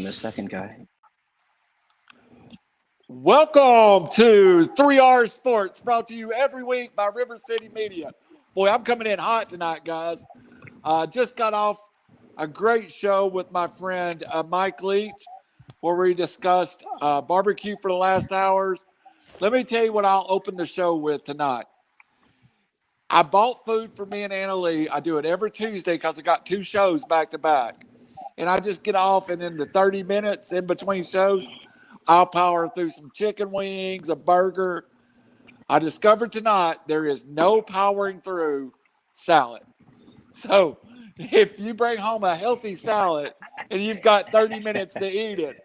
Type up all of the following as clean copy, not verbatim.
the second guy. Welcome to 3R Sports, brought to you every week by River City Media. Boy, I'm coming in hot tonight, guys. Just got off a great show with my friend Mike Leach, where we discussed barbecue for the last hours. Let me tell you what I'll open the show with tonight. I bought food for me and Anna Lee. I do it every Tuesday because I got two shows back to back. And I just get off, and in the 30 minutes in between shows, I'll power through some chicken wings, a burger. I discovered tonight there is no powering through salad. So if you bring home a healthy salad and you've got 30 minutes to eat it,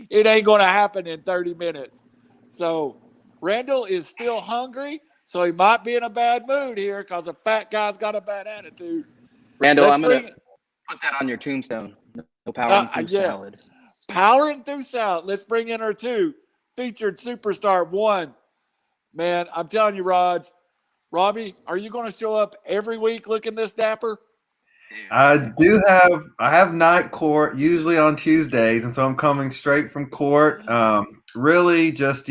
it ain't going to happen in 30 minutes. So Randall is still hungry, so he might be in a bad mood here because a fat guy's got a bad attitude. Randall, I'm going to put that on your tombstone. No powering through salad. Powering through salad. Let's bring in our two featured superstar. One, man, I'm telling you, Robbie, are you going to show up every week looking this dapper? I have night court usually on Tuesdays, and so I'm coming straight from court. Really just,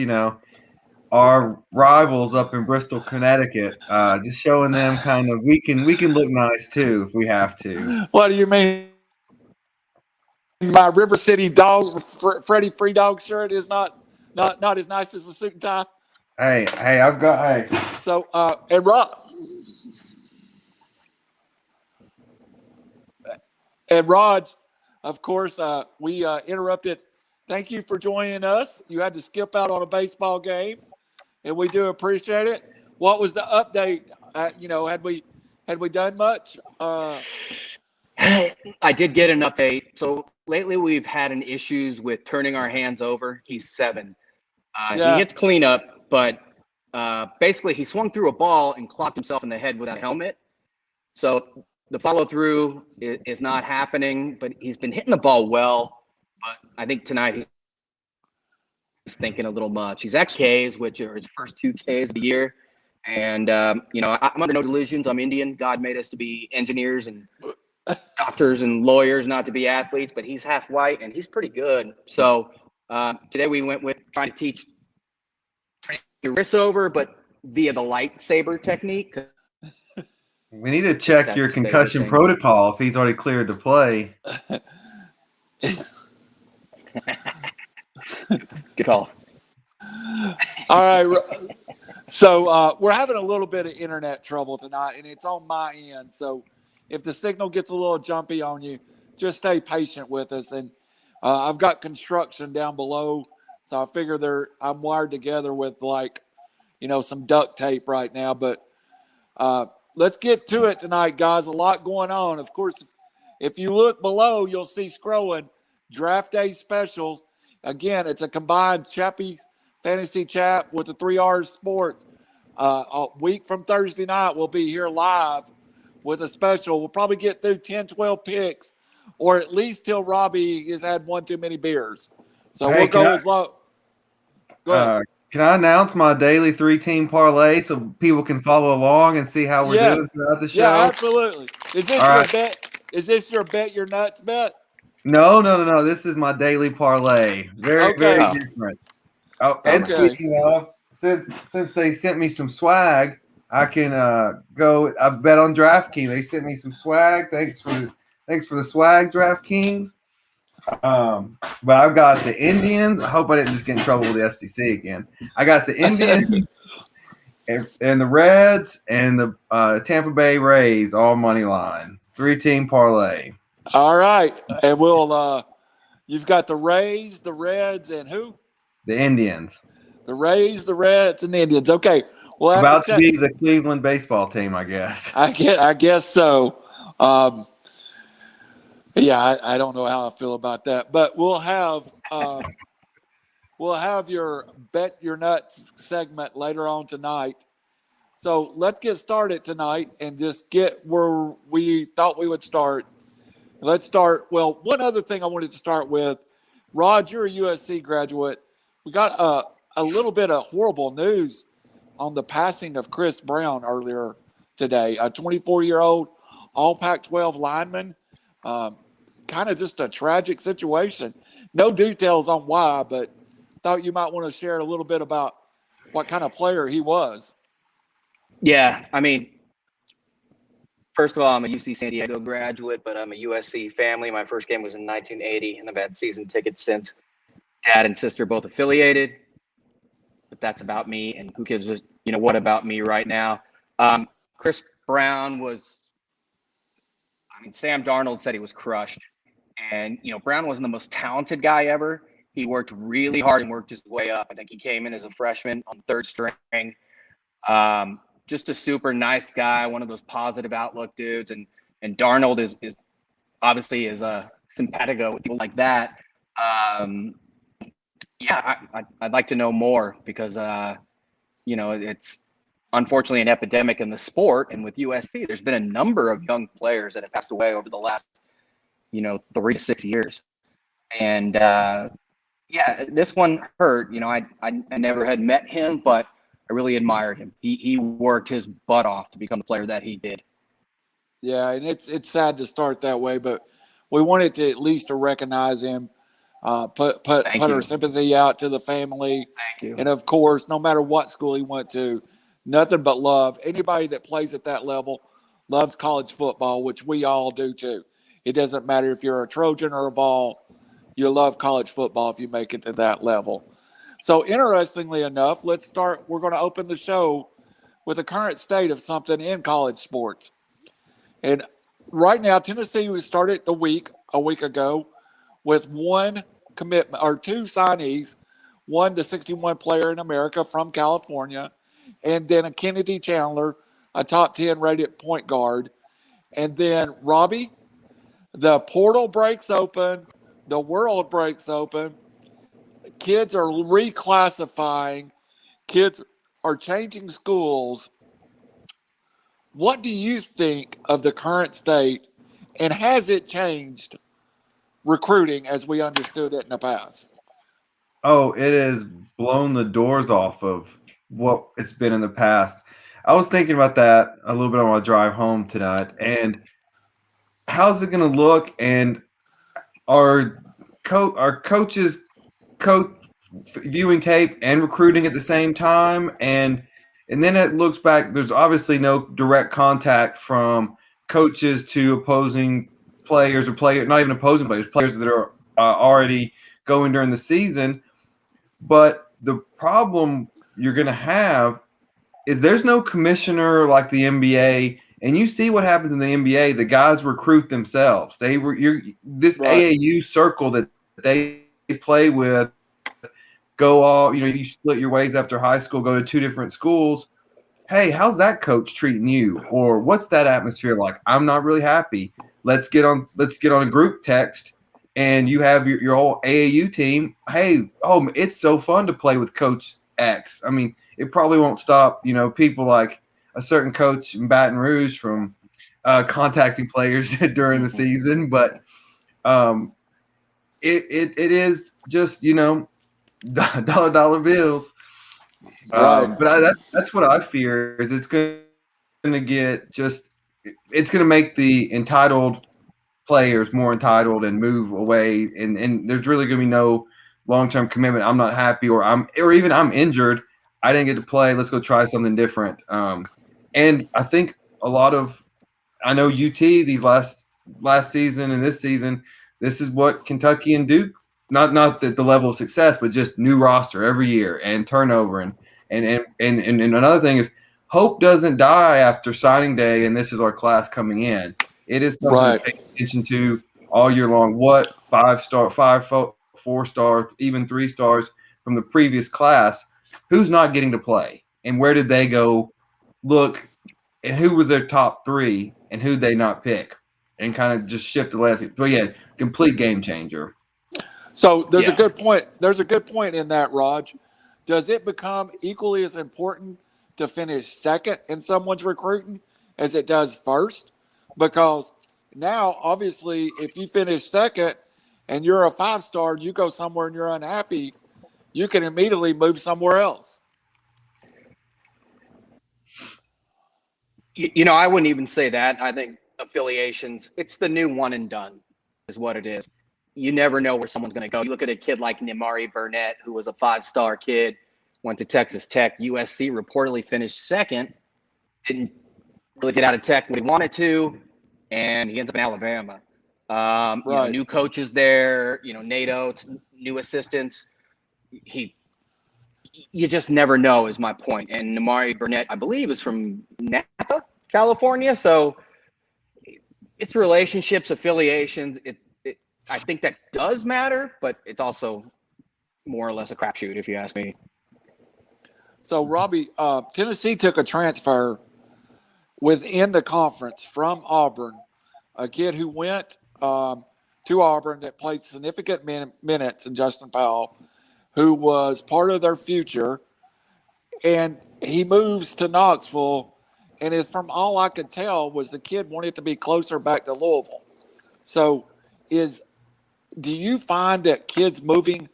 our rivals up in Bristol, Connecticut, just showing them kind of we can look nice too if we have to. What do you mean? My River City dog, Freddie Free Dog shirt is not as nice as the suit and tie. Hey, I've got So and Raj, of course, we interrupted. Thank you for joining us. You had to skip out on a baseball game, and we do appreciate it. What was the update? Had we done much? I did get an update. So lately we've had an issues with turning our hands over. He's 7. He hits cleanup, but basically he swung through a ball and clocked himself in the head without a helmet. So the follow through is not happening, but he's been hitting the ball well. But I think tonight he's thinking a little much. He's actually Ks, which are his first 2 Ks of the year. And, I'm under no delusions. I'm Indian. God made us to be engineers and doctors and lawyers, not to be athletes, but he's half white and he's pretty good. So today we went with trying to teach your wrists over, but via the lightsaber technique. We need to check your concussion protocol if he's already cleared to play. Good call. All right. So we're having a little bit of internet trouble tonight, and it's on my end. So if the signal gets a little jumpy on you, just stay patient with us. And I've got construction down below, so I figure I'm wired together with some duct tape right now. But let's get to it tonight, guys. A lot going on. Of course, if you look below, you'll see scrolling Draft Day specials. Again, it's a combined Chappie's Fantasy Chat with the 3R Sports. A week from Thursday night, we'll be here live with a special. We'll probably get through 10, 12 picks, or at least till Robbie has had one too many beers. So we'll go as low. Go ahead. Can I announce my daily 3-team parlay so people can follow along and see how we're doing throughout the show? Yeah, absolutely. Is this your bet? Is this your bet your nuts bet? No. This is my daily parlay. Very different. Oh, and speaking of, since they sent me some swag, I can go. I bet on DraftKings. They sent me some swag. Thanks for the swag, DraftKings. But I've got the Indians. I hope I didn't just get in trouble with the FCC again. I got the Indians and the Reds and the Tampa Bay Rays all money line. 3-team parlay. All right, and we'll. You've got the Rays, the Reds, and who? The Indians. The Rays, the Reds, and the Indians. Okay. Well, about to be the Cleveland baseball team, I guess. I guess so. I don't know how I feel about that, but we'll have your bet your nuts segment later on tonight. So let's get started tonight and just get where we thought we would start. Let's start. Well, one other thing I wanted to start with, Rod, you're a USC graduate. We got a little bit of horrible news on the passing of Chris Brown earlier today, a 24-year-old all Pac-12 lineman. Kind of just a tragic situation. No details on why, but thought you might want to share a little bit about what kind of player he was. Yeah, I mean, first of all, I'm a UC San Diego graduate, but I'm a USC family. My first game was in 1980, and I've had season tickets since. Dad and sister both affiliated, but that's about me. And who gives a what about me right now? Chris Brown was. I mean, Sam Darnold said he was crushed, and Brown wasn't the most talented guy ever. He worked really hard and worked his way up. I think he came in as a freshman on third string. Just a super nice guy, one of those positive outlook dudes, and Darnold is obviously is a simpatico with people like that. I'd like to know more because it's unfortunately an epidemic in the sport, and with USC, there's been a number of young players that have passed away over the last 3 to 6 years, and this one hurt. I never had met him, but I really admired him. He worked his butt off to become the player that he did. Yeah, and it's sad to start that way, but we wanted to at least to recognize him, put our sympathy out to the family. Thank you. And of course, no matter what school he went to, nothing but love. Anybody that plays at that level loves college football, which we all do too. It doesn't matter if you're a Trojan or a Vol, you love college football if you make it to that level. So interestingly enough, let's start. We're going to open the show with the current state of something in college sports. And right now, Tennessee, we started a week ago with one commitment or two signees, one, the 61 player in America from California, and then a Kennedy Chandler, a top 10 rated point guard. And then Robbie, the portal breaks open, the world breaks open. Kids are reclassifying. Kids are changing schools. What do you think of the current state, and has it changed recruiting as we understood it in the past? Oh, it has blown the doors off of what it's been in the past. I was thinking about that a little bit on my drive home tonight, and how's it going to look? And our coaches viewing tape and recruiting at the same time, and then it looks back. There's obviously no direct contact from coaches to opposing players, not even opposing players that are already going during the season. But the problem you're going to have is there's no commissioner like the NBA, and you see what happens in the NBA. The guys recruit themselves. This Right. AAU circle that they play with. Go all, you split your ways after high school, go to two different schools. Hey, how's that coach treating you? Or what's that atmosphere like? I'm not really happy. Let's get on a group text, and you have your whole AAU team. Hey, it's so fun to play with Coach X. I mean, it probably won't stop, people like a certain coach in Baton Rouge from contacting players during the season, but it is just, dollar bills. Right. But that's what I fear is it's going to make the entitled players more entitled and move away, and there's really going to be no long-term commitment. I'm not happy, or even I'm injured. I didn't get to play. Let's go try something different. And I think I know UT these last season and this season, this is what Kentucky and Duke. Not the level of success, but just new roster every year and turnover and another thing is hope doesn't die after signing day, and this is our class coming in. It is something Right. to pay attention to all year long. What 4 stars, even 3 stars from the previous class, who's not getting to play, and where did they go? Look, and who was their top 3, and who'd they not pick, and kind of just shift the landscape. But yeah, complete game changer. So there's a good point. There's a good point in that, Raj. Does it become equally as important to finish second in someone's recruiting as it does first? Because now, obviously, if you finish second and you're a 5-star, you go somewhere and you're unhappy, you can immediately move somewhere else. I wouldn't even say that. I think affiliations, it's the new one and done is what it is. you never know where someone's going to go. You look at a kid like Nimari Burnett, who was a 5-star kid, went to Texas Tech. USC reportedly finished second, didn't really get out of Tech when he wanted to, and he ends up in Alabama. New coaches there, NATO, new assistants. You just never know is my point. And Nimari Burnett, I believe, is from Napa, California. So it's relationships, affiliations. I think that does matter, but it's also more or less a crapshoot, if you ask me. So, Robbie, Tennessee took a transfer within the conference from Auburn, a kid who went to Auburn that played significant minutes, and Justin Powell, who was part of their future, and he moves to Knoxville, and it's from all I could tell was the kid wanted to be closer back to Louisville. So do you find that kids moving,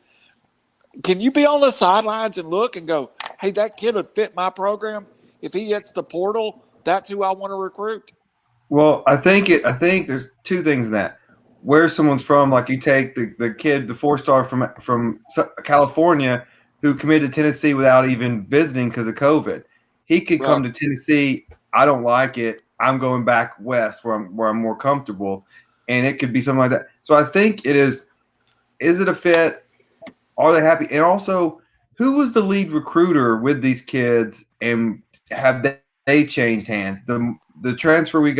can you be on the sidelines and look and go, hey, that kid would fit my program? If he hits the portal, that's who I want to recruit? Well, I think there's two things in that. Where someone's from, like you take the kid, the 4-star from California who committed to Tennessee without even visiting because of COVID. He could come to Tennessee. I don't like it. I'm going back west where I'm more comfortable, and it could be something like that. So I think it is. Is it a fit? Are they happy? And also, who was the lead recruiter with these kids, and have they changed hands? The transfer we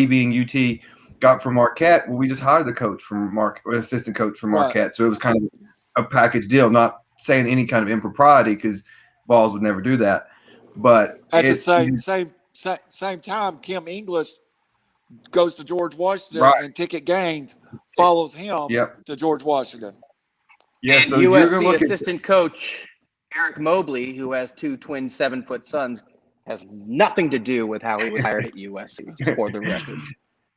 being UT, got from Marquette. Well, we just hired the coach from an assistant coach from Marquette. So it was kind of a package deal, not saying any kind of impropriety because Vols would never do that. But at the same time, Kim English goes to George Washington, and Ticket Gaines follows him to George Washington. Yeah, so USC assistant coach Eric Mobley, who has 2 twin 7-foot sons, has nothing to do with how he was hired at USC, just for the record.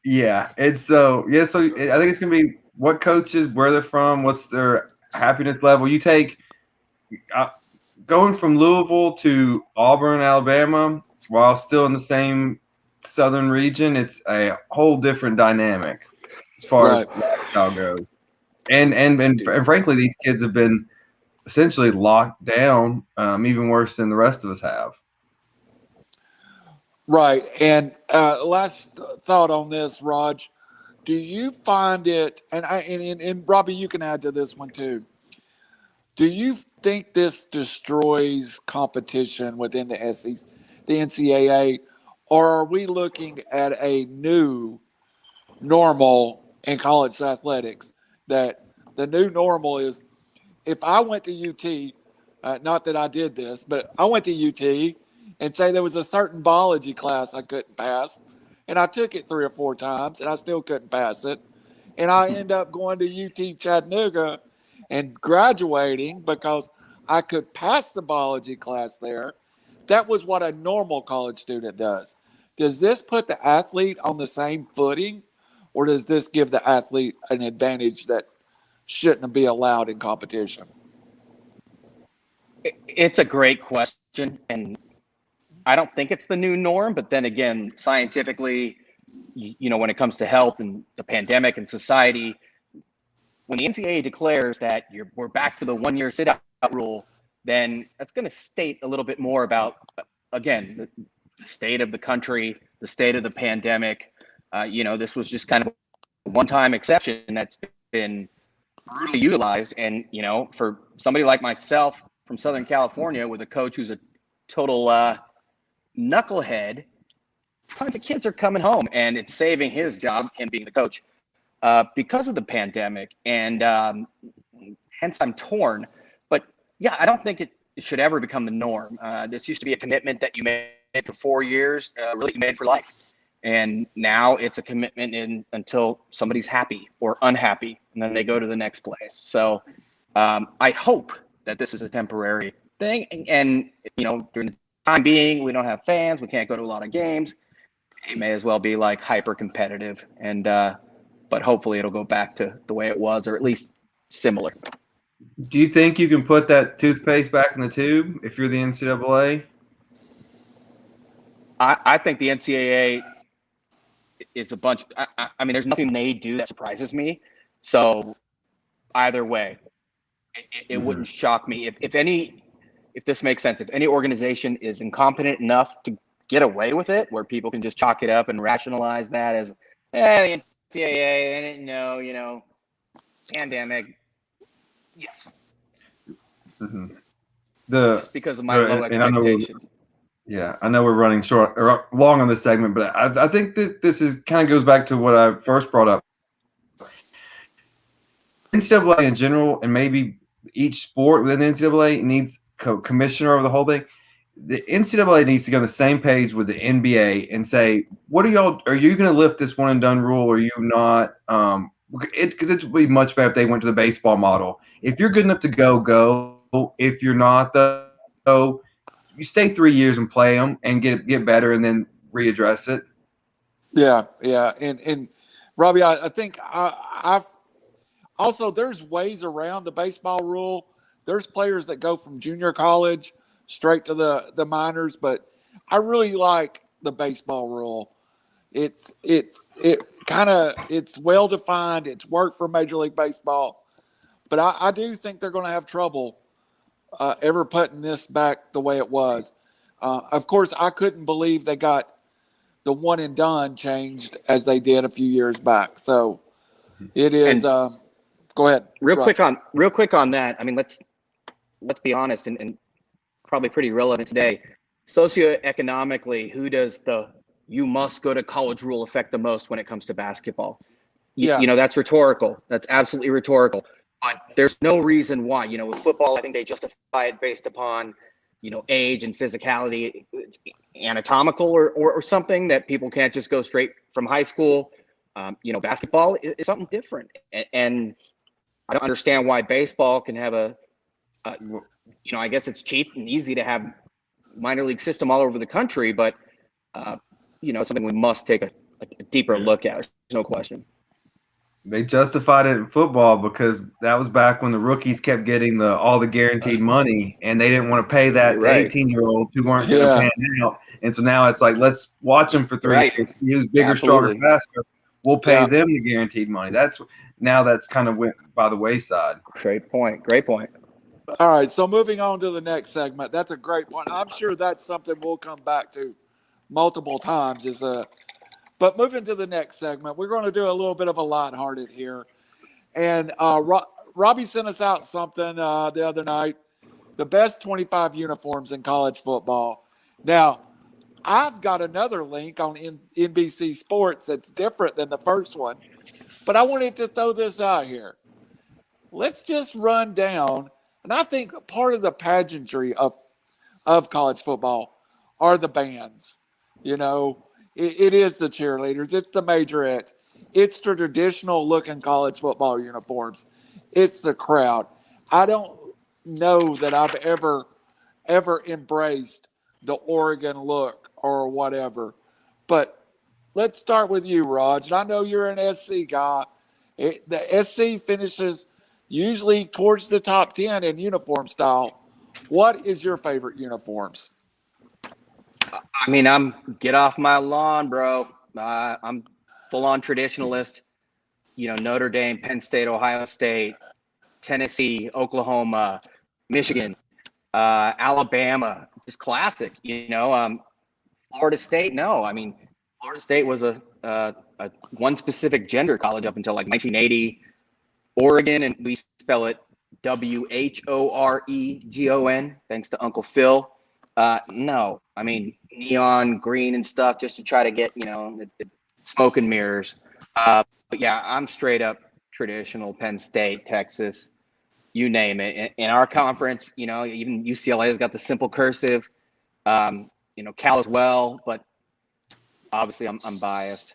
Yeah, so I think it's going to be what coaches, where they're from, what's their happiness level. You take going from Louisville to Auburn, Alabama, while still in the same southern region, it's a whole different dynamic as far as lifestyle goes. And frankly, these kids have been essentially locked down, even worse than the rest of us have. Right. And last thought on this, Raj, do you find it, and Robbie, you can add to this one too. Do you think this destroys competition within the NCAA, or are we looking at a new normal in college athletics? That the new normal is, if I went to UT, not that I did this, but I went to UT and say there was a certain biology class I couldn't pass, and I took it 3 or 4 times, and I still couldn't pass it, and I end up going to UT Chattanooga and graduating because I could pass the biology class there. That was what a normal college student does. Does this put the athlete on the same footing, or does this give the athlete an advantage that shouldn't be allowed in competition? It's a great question, and I don't think it's the new norm. But then again, scientifically, when it comes to health and the pandemic and society, when the NCAA declares that we're back to the 1-year sit-out rule, then that's going to state a little bit more about, again, the state of the country, the state of the pandemic. This was just kind of a one-time exception that's been brutally utilized. And, for somebody like myself from Southern California with a coach who's a total knucklehead, tons of kids are coming home, and it's saving his job, him being the coach, because of the pandemic. And hence I'm torn. But, yeah, I don't think it should ever become the norm. This used to be a commitment that you made for 4 years, really you made for life. And now it's a commitment until somebody's happy or unhappy, and then they go to the next place. So I hope that this is a temporary thing. And during the time being, we don't have fans. We can't go to a lot of games. It may as well be like hyper competitive. And but hopefully it'll go back to the way it was, or at least similar. Do you think you can put that toothpaste back in the tube if you're the NCAA? I think the NCAA is a bunch. I mean, there's nothing they do that surprises me. So either way. It wouldn't shock me if this makes sense. If any organization is incompetent enough to get away with it, where people can just chalk it up and rationalize that as, the NCAA, I didn't know, pandemic. Yes. Just because of my low expectations. I know we're running short or long on this segment, but I think that this is kind of goes back to what I first brought up. NCAA in general, and maybe each sport within the NCAA needs commissioner over the whole thing. The NCAA needs to go on the same page with the NBA and say, "What are y'all? Are you going to lift this one and done rule? Or are you not?" Because it would be much better if they went to the baseball model. If you're good enough to go. If you're not, though, you stay 3 years and play them and get better, and then readdress it. Yeah, and Robbie, I think I've also there's ways around the baseball rule. There's players that go from junior college straight to the minors, but I really like the baseball rule. It's well defined. It's worked for Major League Baseball, but I do think they're going to have trouble ever putting this back the way it was. Of course, I couldn't believe they got the one and done changed as they did a few years back. So it is. Go ahead. Real quick on that. I mean, let's be honest, and probably pretty relevant today. Socioeconomically, who does the "you must go to college" rule affect the most when it comes to basketball? You know, that's rhetorical. That's absolutely rhetorical. But there's no reason why. With football, I think they justify it based upon, age and physicality. It's anatomical or something that people can't just go straight from high school. Basketball is something different. And I don't understand why baseball can have I guess it's cheap and easy to have minor league system all over the country, but, something we must take a deeper look at. There's no question. They justified it in football because that was back when the rookies kept getting all the guaranteed money, and they didn't want to pay that to 18-year-olds who weren't going to pan out. And so now it's like, let's watch them for 3 years. Who's bigger, stronger, faster? We'll pay them the guaranteed money. That's kind of went by the wayside. Great point. All right, so moving on to the next segment. That's a great point. I'm sure that's something we'll come back to multiple times. But moving to the next segment, we're going to do a little bit of a lighthearted here. And Robbie sent us out something the other night, the best 25 uniforms in college football. Now, I've got another link on NBC Sports that's different than the first one, but I wanted to throw this out here. Let's just run down, and I think part of the pageantry of college football are the bands. It is the cheerleaders. It's the majorettes. It's the traditional looking college football uniforms. It's the crowd. I don't know that I've ever embraced the Oregon look or whatever. But let's start with you, Raj. And I know you're an SC guy. The SC finishes usually towards the top 10 in uniform style. What is your favorite uniforms? I mean, get off my lawn, bro. I'm full-on traditionalist. Notre Dame, Penn State, Ohio State, Tennessee, Oklahoma, Michigan, Alabama, just classic. Florida State. No, I mean, Florida State was a one specific gender college up until like 1980. Oregon, and we spell it WHOREGON, thanks to Uncle Phil. No, I mean, neon green and stuff just to try to get, the smoke and mirrors. But yeah, I'm straight up traditional Penn State, Texas, you name it. In our conference, even UCLA has got the simple cursive, Cal as well, but obviously I'm biased.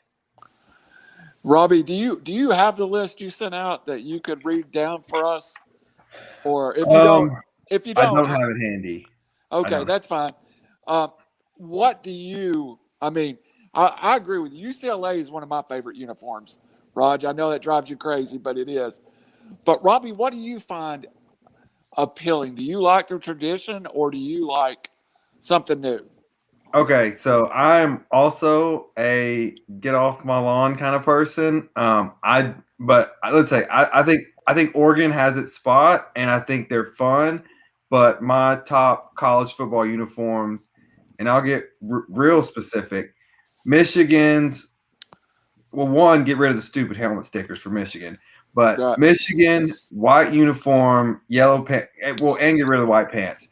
Robbie, do you have the list you sent out that you could read down for us? Or if you don't, I don't have it handy. Okay, that's fine. What do you? I mean, I agree with you. UCLA is one of my favorite uniforms. Raj, I know that drives you crazy, but it is. But Robbie, what do you find appealing? Do you like the tradition, or do you like something new? Okay, so I'm also a get off my lawn kind of person. I think I think Oregon has its spot, and I think they're fun. But my top college football uniforms, and I'll get real specific. Michigan's, well, one, get rid of the stupid helmet stickers for Michigan. But Right. Michigan, white uniform, yellow pants, well, and get rid of the white pants.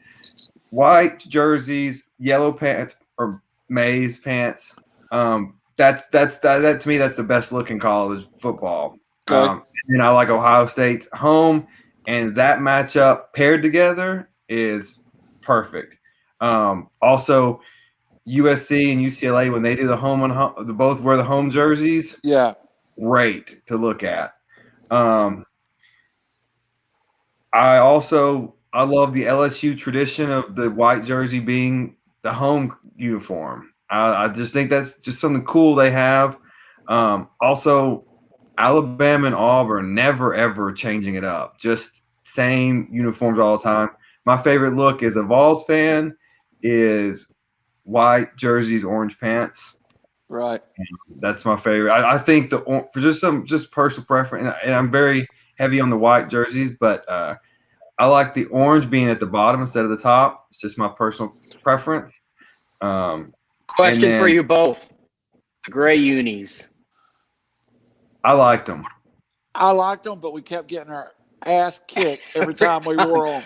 White jerseys, yellow pants, or maize pants. That to me, that's the best looking college football. Okay. And I like Ohio State's home, and that matchup paired together is perfect. Also, USC and UCLA, when they do the home and home, they both wear the home jerseys. Yeah, Great to look at. I love the LSU tradition of the white jersey being the home uniform. I just think that's just something cool they have. Also, Alabama and Auburn never ever changing it up, just same uniforms all the time. My favorite look as a Vols fan is white jerseys, orange pants. right. That's my favorite. I think for just personal preference, and I'm very heavy on the white jerseys, but I like the orange being at the bottom instead of the top. It's just my personal preference. Question for you both: the gray unis. I liked them. I liked them, but we kept getting our ass kicked every time we wore them.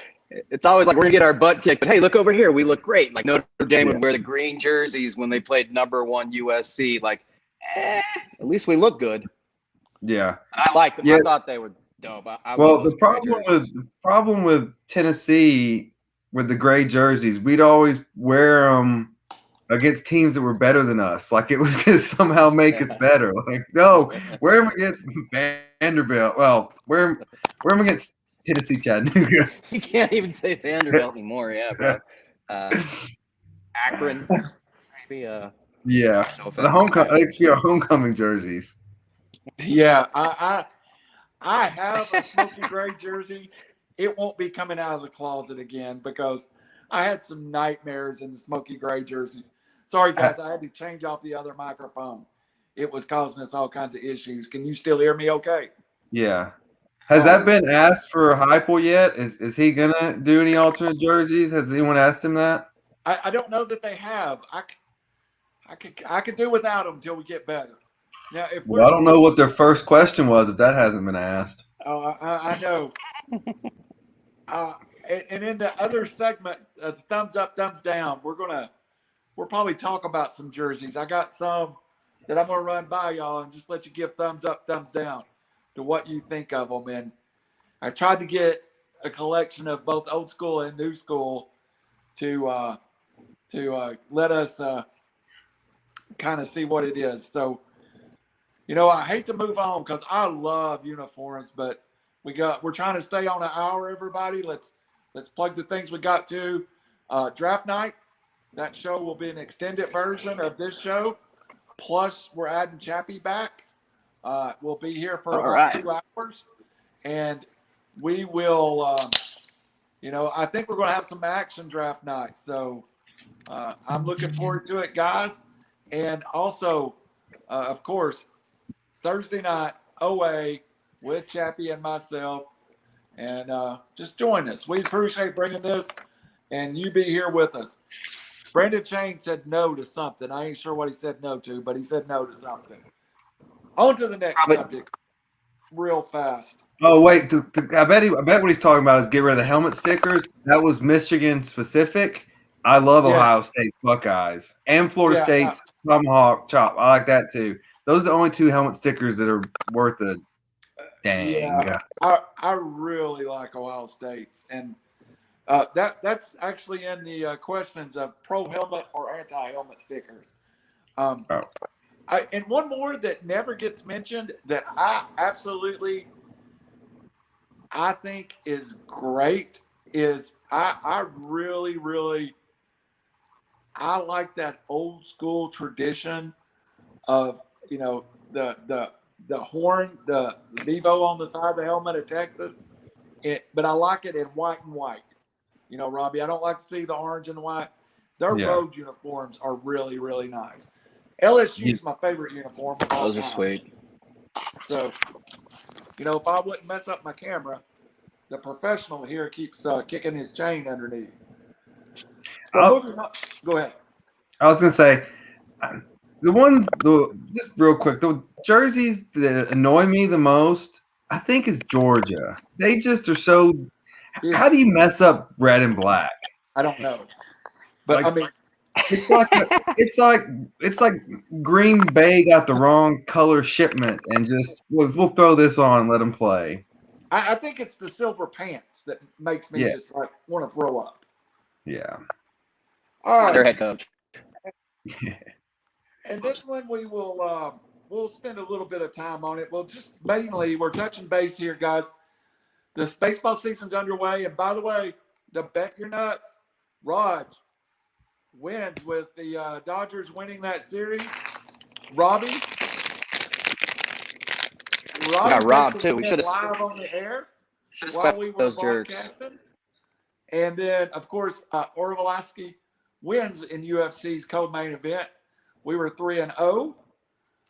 It's always like we're gonna get our butt kicked, but hey, look over here, we look great. Like Notre Dame would wear the green jerseys when they played #1 USC. Like, at least we look good. Yeah, I liked them. Yeah. I thought they were dope. The problem with Tennessee with the gray jerseys, we'd always wear them against teams that were better than us. Like it was going to somehow make us better. Like, no, wear them against Vanderbilt. Well, wear them against Tennessee, Chattanooga. You can't even say Vanderbilt anymore. Yeah, bro. Akron. Maybe, yeah. No The homecoming jerseys. Yeah, I have a smoky gray jersey. It won't be coming out of the closet again because I had some nightmares in the smoky gray jerseys. Sorry, guys, I had to change off the other microphone. It was causing us all kinds of issues. Can you still hear me okay? Yeah. Has that been asked for Heupel yet? Is he going to do any alternate jerseys? Has anyone asked him that? I don't know that they have. I could do without them until we get better. Now, if I don't know what their first question was if that hasn't been asked. I know. And in the other segment, thumbs up, thumbs down, we'll probably talk about some jerseys. I got some that I'm gonna run by y'all and just let you give thumbs up, thumbs down to what you think of them. And I tried to get a collection of both old school and new school to let us kind of see what it is. So, I hate to move on because I love uniforms, but we're trying to stay on an hour, everybody. Let's plug the things we got to. Draft night, that show will be an extended version of this show. Plus, we're adding Chappie back. We'll be here for about 2 hours. And we will, I think we're going to have some action draft night. So I'm looking forward to it, guys. And also, of course, Thursday night, OA with Chappie and myself. And just join us. We appreciate bringing this and you be here with us. Brandon Chain said no to something. I ain't sure what he said no to, but he said no to something. On to the next subject real fast. Oh, wait. I bet what he's talking about is get rid of the helmet stickers. That was Michigan specific. I love Ohio State Buckeyes and Florida State's Tomahawk Chop. I like that too. Those are the only 2 helmet stickers that are worth a dang. Yeah, I really like Ohio State's. And that's actually in the questions of pro helmet or anti-helmet stickers. And one more that never gets mentioned that I think is great is I really, really like that old school tradition of the horn, the Vivo on the side of the helmet of Texas. But I like it in white and white. Robbie, I don't like to see the orange and white. Their road uniforms are really, really nice. LSU is my favorite uniform. Those are sweet. So, If I wouldn't mess up my camera, the professional here keeps kicking his chain underneath. So moving on. Go ahead. I was gonna say just real quick, the jerseys that annoy me the most, I think, is Georgia. They just are so. How do you mess up red and black? I don't know, but like, I mean, it's like Green Bay got the wrong color shipment and just we'll throw this on and let them play. I think it's the silver pants that makes me just like want to throw up. Yeah. All right. Their head coach. And this one we'll spend a little bit of time on it. Well, just mainly we're touching base here, guys. This baseball season's underway, and by the way, the Bet Your Nuts, Raj wins with the Dodgers winning that series. Robbie got robbed too. We should have live on the air while we were those broadcasting. jerks. And then, of course, Orlovsky wins in UFC's co-main event. We were 3-0.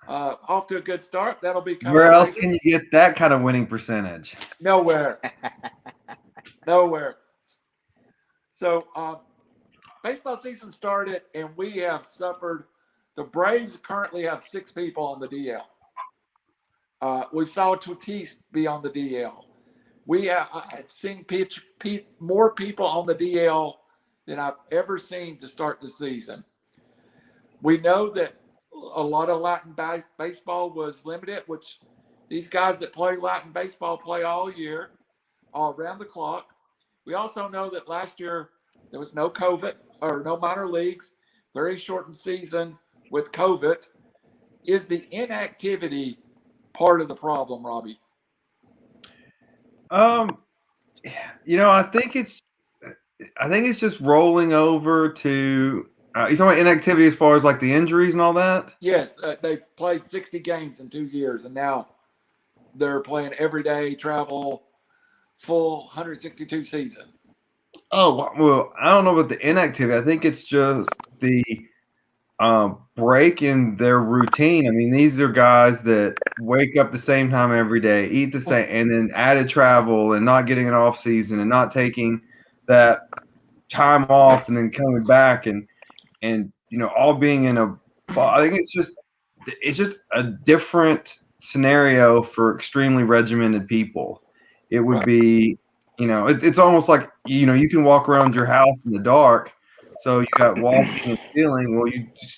Off to a good start. That'll be coming. Where else can you get that kind of winning percentage? Nowhere. Nowhere. So baseball season started, and we have suffered. The Braves currently have 6 people on the DL. We saw Tatis be on the DL. I've seen more people on the DL than I've ever seen to start the season. We know that a lot of Latin baseball was limited, which these guys that play Latin baseball play all year, all around the clock. We also know that last year there was no COVID or no minor leagues, very shortened season with COVID. Is the inactivity part of the problem, Robbie? I think it's just rolling over to. You talking about inactivity as far as like the injuries and all that? Yes, they've played 60 games in 2 years, and now they're playing every day, travel, full 162 season. Oh, well, I don't know about the inactivity. I think it's just the break in their routine. I mean, these are guys that wake up the same time every day, eat the same, and then added travel and not getting an off season and not taking that time off and then coming back and all being in a. I think it's just a different scenario for extremely regimented people. It would be, it's almost like you can walk around your house in the dark. So you got walking and feeling. Well,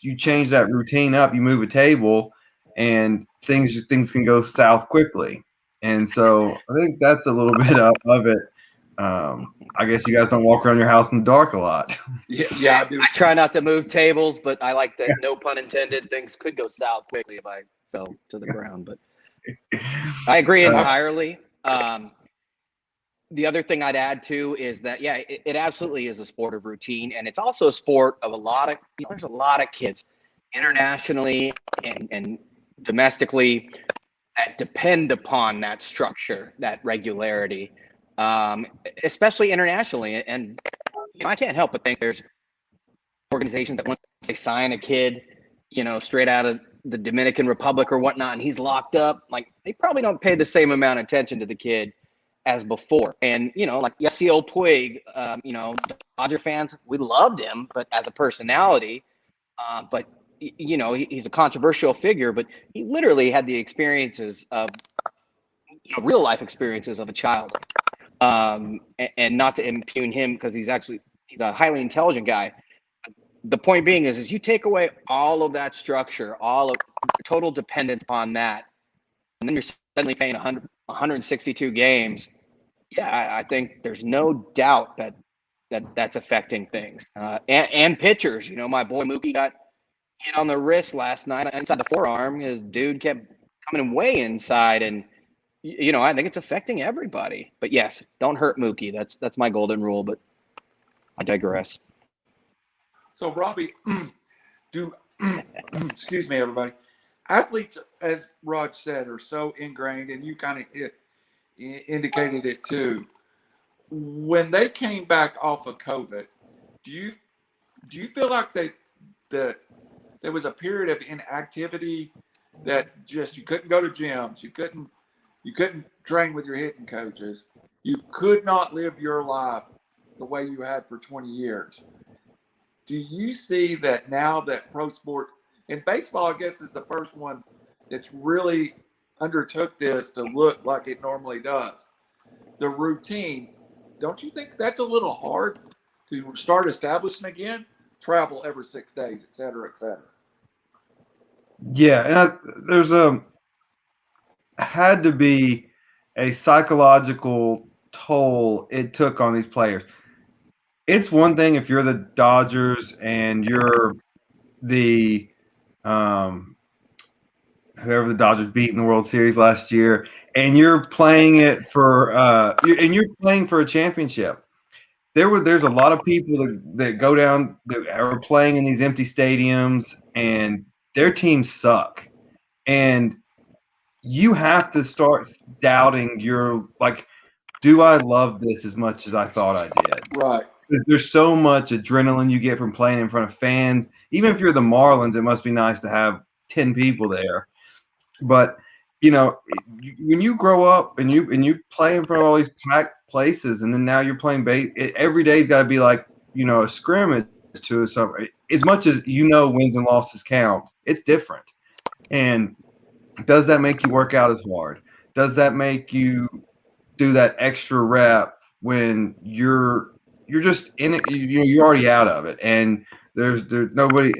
you change that routine up. You move a table, and things can go south quickly. And so I think that's a little bit of it. I guess you guys don't walk around your house in the dark a lot. Yeah, I do. I try not to move tables, but I like that. No pun intended. Things could go south quickly if I fell to the ground. But I agree entirely. The other thing I'd add too is that it absolutely is a sport of routine, and it's also a sport of there's a lot of kids internationally and domestically that depend upon that structure, that regularity. Especially internationally. And I can't help but think there's organizations that once they sign a kid, straight out of the Dominican Republic or whatnot, and he's locked up, like they probably don't pay the same amount of attention to the kid as before. And, like Yasiel Puig, Dodger fans, we loved him, but as a personality, but he's a controversial figure, but he literally had the experiences of real life experiences of a child. And not to impugn him because he's a highly intelligent guy. The point being is you take away all of that structure, all of total dependence upon that, and then you're suddenly paying 162 games. Yeah, I think there's no doubt that's affecting things. And pitchers, my boy Mookie got hit on the wrist last night inside the forearm. His dude kept coming way inside, and I think it's affecting everybody. But yes, don't hurt Mookie. That's my golden rule, but I digress. So, Robbie, excuse me, everybody. Athletes, as Raj said, are so ingrained, and you kind of indicated it too. When they came back off of COVID, do you feel like there was a period of inactivity that just you couldn't go to gyms, you couldn't train with your hitting coaches. You could not live your life the way you had for 20 years. Do you see that now that pro sports, and baseball, I guess, is the first one that's really undertook this to look like it normally does? The routine, don't you think that's a little hard to start establishing again? Travel every 6 days, et cetera, et cetera. Yeah, and there's had to be a psychological toll it took on these players. It's one thing if you're the Dodgers and you're the whoever the Dodgers beat in the World Series last year, and you're playing it for you're playing for a championship. There's a lot of people that go down that are playing in these empty stadiums, and their teams suck, and you have to start doubting your do I love this as much as I thought I did? Right. Because there's so much adrenaline you get from playing in front of fans. Even if you're the Marlins, it must be nice to have 10 people there. But when you grow up and you play in front of all these packed places, and then now you're playing every day's got to be like a scrimmage to something. As much as wins and losses count, it's different. And does that make you work out as hard? Does that make you do that extra rep when you're just in it? You're already out of it, and there's nobody.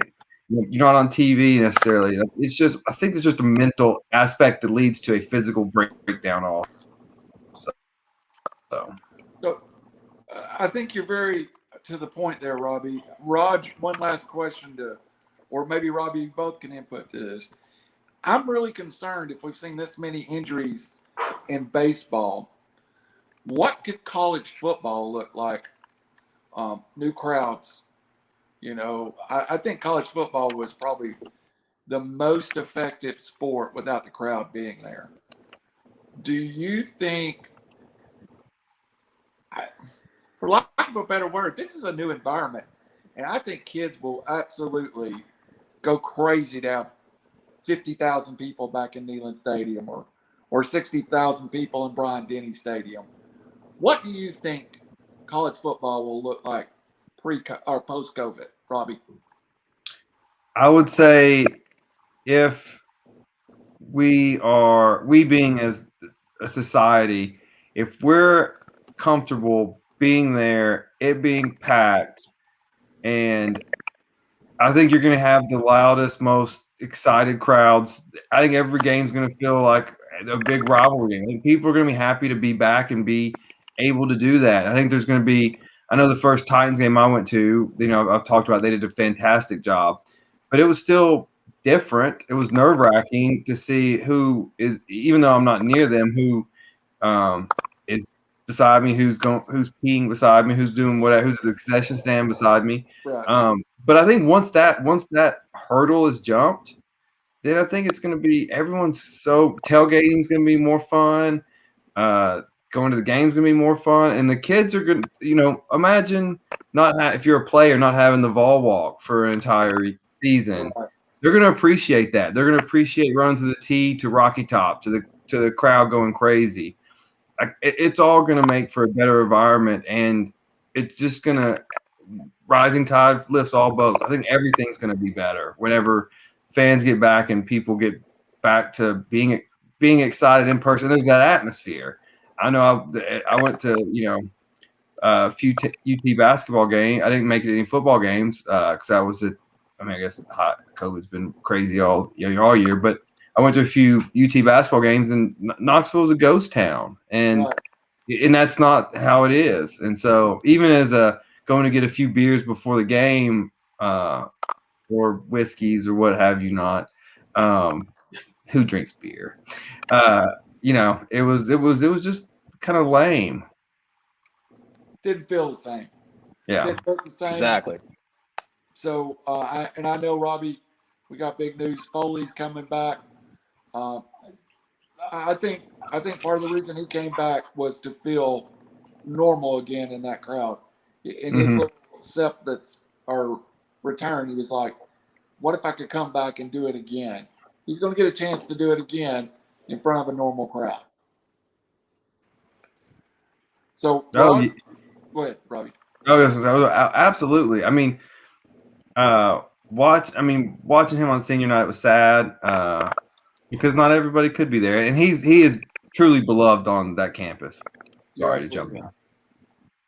You're not on TV necessarily. It's just, I think there's just a mental aspect that leads to a physical breakdown also. So I think you're very to the point there, Robbie. Raj, one last question or maybe Robbie, you both can input to this. I'm really concerned if we've seen this many injuries in baseball. What could college football look like? New crowds. I think college football was probably the most effective sport without the crowd being there. Do you think, for lack of a better word, this is a new environment, and I think kids will absolutely go crazy to have 50,000 people back in Neyland Stadium or 60,000 people in Bryant-Denny Stadium. What do you think college football will look like pre or post-COVID, Robbie? I would say if we being as a society, if we're comfortable being there, it being packed, and I think you're going to have the loudest, most excited crowds. I think every game's going to feel like a big rivalry. I think people are going to be happy to be back and be able to do that. I think there's going to be, I know the first Titans game I went to, I've talked about, they did a fantastic job, but it was still different. It was nerve-wracking to see who is, even though I'm not near them, who is beside me, who's peeing beside me, who's doing whatever, who's at the concession stand beside me. Right. But I think once that hurdle is jumped, then I think it's going to be tailgating is going to be more fun. Going to the game's going to be more fun, and the kids are going to, imagine if you're a player not having the vol walk for an entire season. Right. They're going to appreciate that. They're going to appreciate running through the tee to Rocky Top to the crowd going crazy. It's all going to make for a better environment, and it's just going to rising tide lifts all boats. I think everything's going to be better whenever fans get back and people get back to being excited in person. There's that atmosphere. I know I went to a few UT basketball games. I didn't make it any football games because I was I guess COVID's been crazy all year, but I went to a few UT basketball games, and Knoxville is a ghost town, and that's not how it is. And so even as going to get a few beers before the game or whiskeys or what have you not, who drinks beer? It was just kind of lame. Didn't feel the same. Yeah. Didn't feel the same. Exactly. So, I know, Robbie, we got big news. Foley's coming back. I think part of the reason he came back was to feel normal again in that crowd. In his little acceptance or return, he was like, what if I could come back and do it again? He's going to get a chance to do it again in front of a normal crowd. So, Oh, go ahead, Robbie. Absolutely. I mean, watching him on senior night was sad because not everybody could be there, and he is truly beloved on that campus. Sorry to jump in.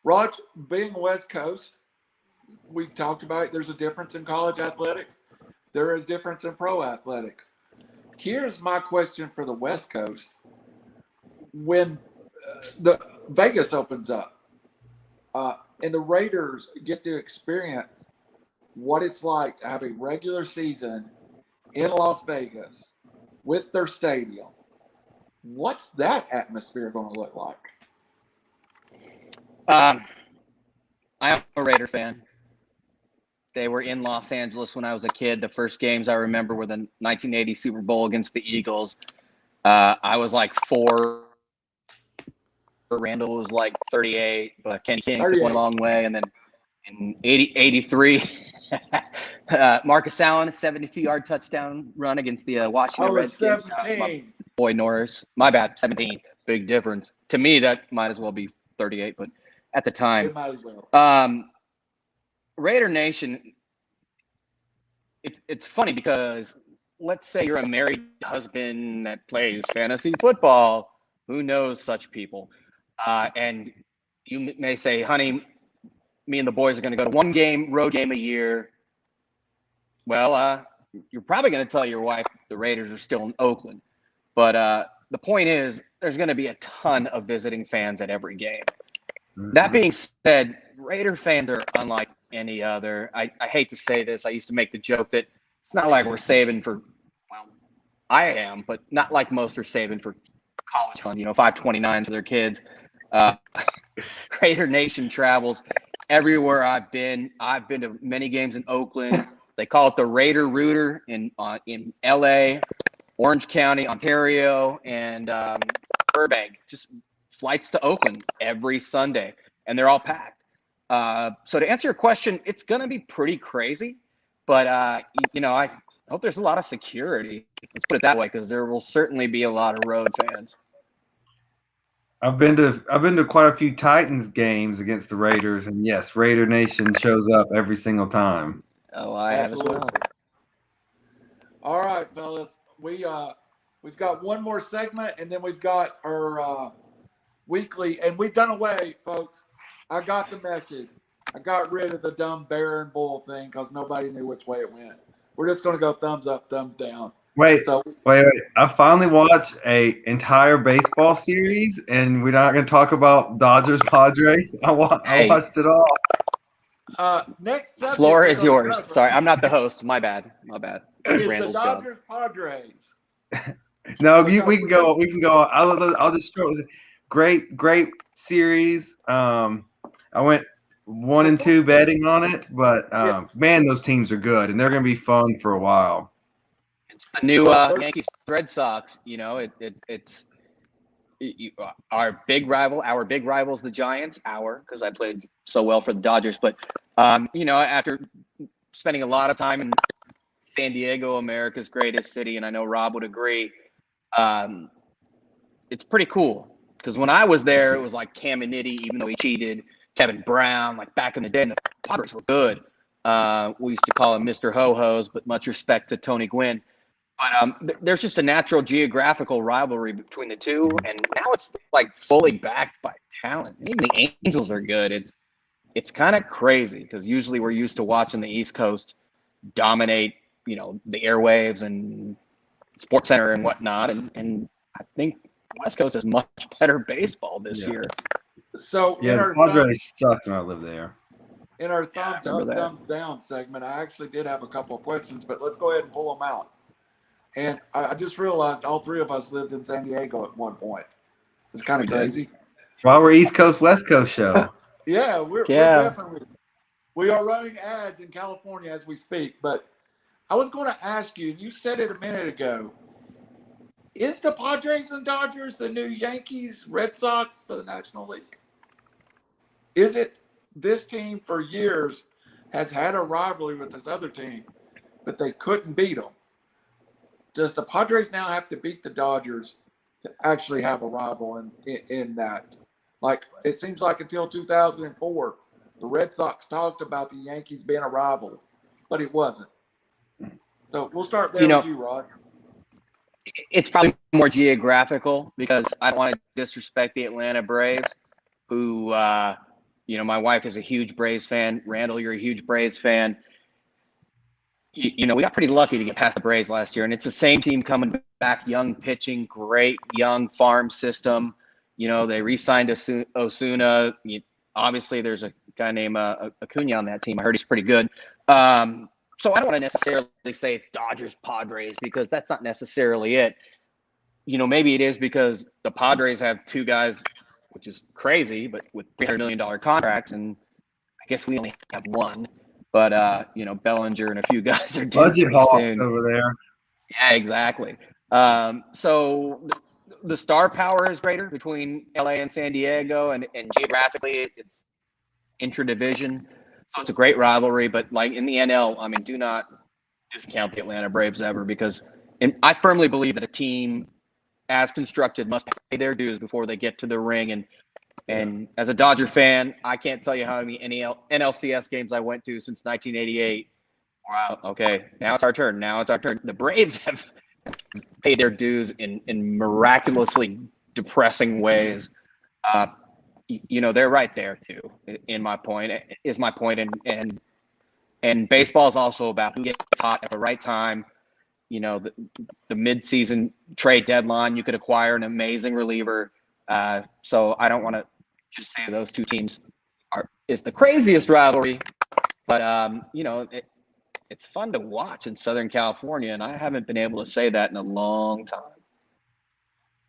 Raj, being West Coast, we've talked about it. There's a difference in college athletics. There is a difference in pro athletics. Here's my question for the West Coast. When the Vegas opens up and the Raiders get to experience what it's like to have a regular season in Las Vegas with their stadium, what's that atmosphere going to look like? I am a Raider fan. They were in Los Angeles when I was a kid. The first games I remember were the 1980 Super Bowl against the Eagles. I was like 4. Randall was like 38, but Kenny King took one a long way. And then in 83, Marcus Allen, a 72-yard touchdown run against the Washington Redskins. 17. Boy Norris. My bad, 17. Big difference. To me, that might as well be 38, but at the time. It might as well. Raider Nation, it's funny because let's say you're a married husband that plays fantasy football. Who knows such people? And you may say, honey, me and the boys are going to go to one road game a year. Well, you're probably going to tell your wife the Raiders are still in Oakland. But the point is, there's going to be a ton of visiting fans at every game. Mm-hmm. That being said, Raider fans are unlike any other. I hate to say this. I used to make the joke that it's not like we're saving for, well, I am, but not like most are saving for college fund, 529 for their kids. Raider Nation travels everywhere I've been. I've been to many games in Oakland. They call it the Raider Rooter in LA, Orange County, Ontario, and Burbank. Just flights to Oakland every Sunday, and they're all packed. So to answer your question, it's going to be pretty crazy, but I hope there's a lot of security. Let's put it that way, because there will certainly be a lot of road fans. I've been to quite a few Titans games against the Raiders, and yes, Raider Nation shows up every single time. Oh, I have as well. All right, fellas, we've got one more segment, and then we've got our weekly, and we've done away, folks. I got the message. I got rid of the dumb bear and bull thing because nobody knew which way it went. We're just going to go thumbs up, thumbs down. Wait. I finally watched an entire baseball series, and we're not going to talk about Dodgers Padres. I watched it all. Next subject. Floor is yours. Sorry, I'm not the host. My bad. It's the Dodgers Padres. No, we can go. We can go. I'll just throw it. Great series. I went 1-2 betting on it, but man, those teams are good, and they're going to be fun for a while. It's the new Yankees Red Sox. It's our big rivals, the Giants. Because I played so well for the Dodgers, but after spending a lot of time in San Diego, America's greatest city, and I know Rob would agree, it's pretty cool. Because when I was there, it was like Cam and Nitty, even though he cheated. Kevin Brown, like back in the day, and the Padres were good. We used to call him Mr. Ho-Hos, but much respect to Tony Gwynn. But there's just a natural geographical rivalry between the two, and now it's like fully backed by talent. Even the Angels are good. It's kind of crazy because usually we're used to watching the East Coast dominate, the airwaves and Sports Center and whatnot, and I think West Coast is much better baseball this year. So the Padres sucked when I lived there. In our thumbs up, thumbs down segment, I actually did have a couple of questions, but let's go ahead and pull them out. And I just realized all three of us lived in San Diego at one point. It's kind of crazy. That's why we're East Coast, West Coast show. We're definitely. We are running ads in California as we speak. But I was going to ask you, you said it a minute ago, is the Padres and Dodgers the new Yankees, Red Sox for the National League? Is it? This team for years has had a rivalry with this other team, but they couldn't beat them. Does the Padres now have to beat the Dodgers to actually have a rival in that Like it seems like until 2004, the Red Sox talked about the Yankees being a rival, but it wasn't. So we'll start there with you, Rod. It's probably more geographical because I don't want to disrespect the Atlanta Braves, who, my wife is a huge Braves fan. Randall, you're a huge Braves fan. We got pretty lucky to get past the Braves last year, and it's the same team coming back, young pitching, great young farm system. They re-signed Osuna. Obviously, there's a guy named Acuna on that team. I heard he's pretty good. So I don't want to necessarily say it's Dodgers, Padres, because that's not necessarily it. Maybe it is because the Padres have two guys, which is crazy, but with $300 million contracts, and I guess we only have one. But Bellinger and a few guys are due budget pretty hawks soon. over there. Yeah, exactly. So the star power is greater between LA and San Diego, and geographically it's intra-division. So it's a great rivalry, but like in the NL, I mean, do not discount the Atlanta Braves ever, because I firmly believe that a team as constructed must pay their dues before they get to the ring. And as a Dodger fan, I can't tell you how many NLCS games I went to since 1988. Wow. Okay, now it's our turn. The Braves have paid their dues in miraculously depressing ways. They're right there too. My point, and baseball is also about who gets hot at the right time. The mid-season trade deadline, you could acquire an amazing reliever. So I don't want to just say those two teams is the craziest rivalry, but it's fun to watch in Southern California, and I haven't been able to say that in a long time.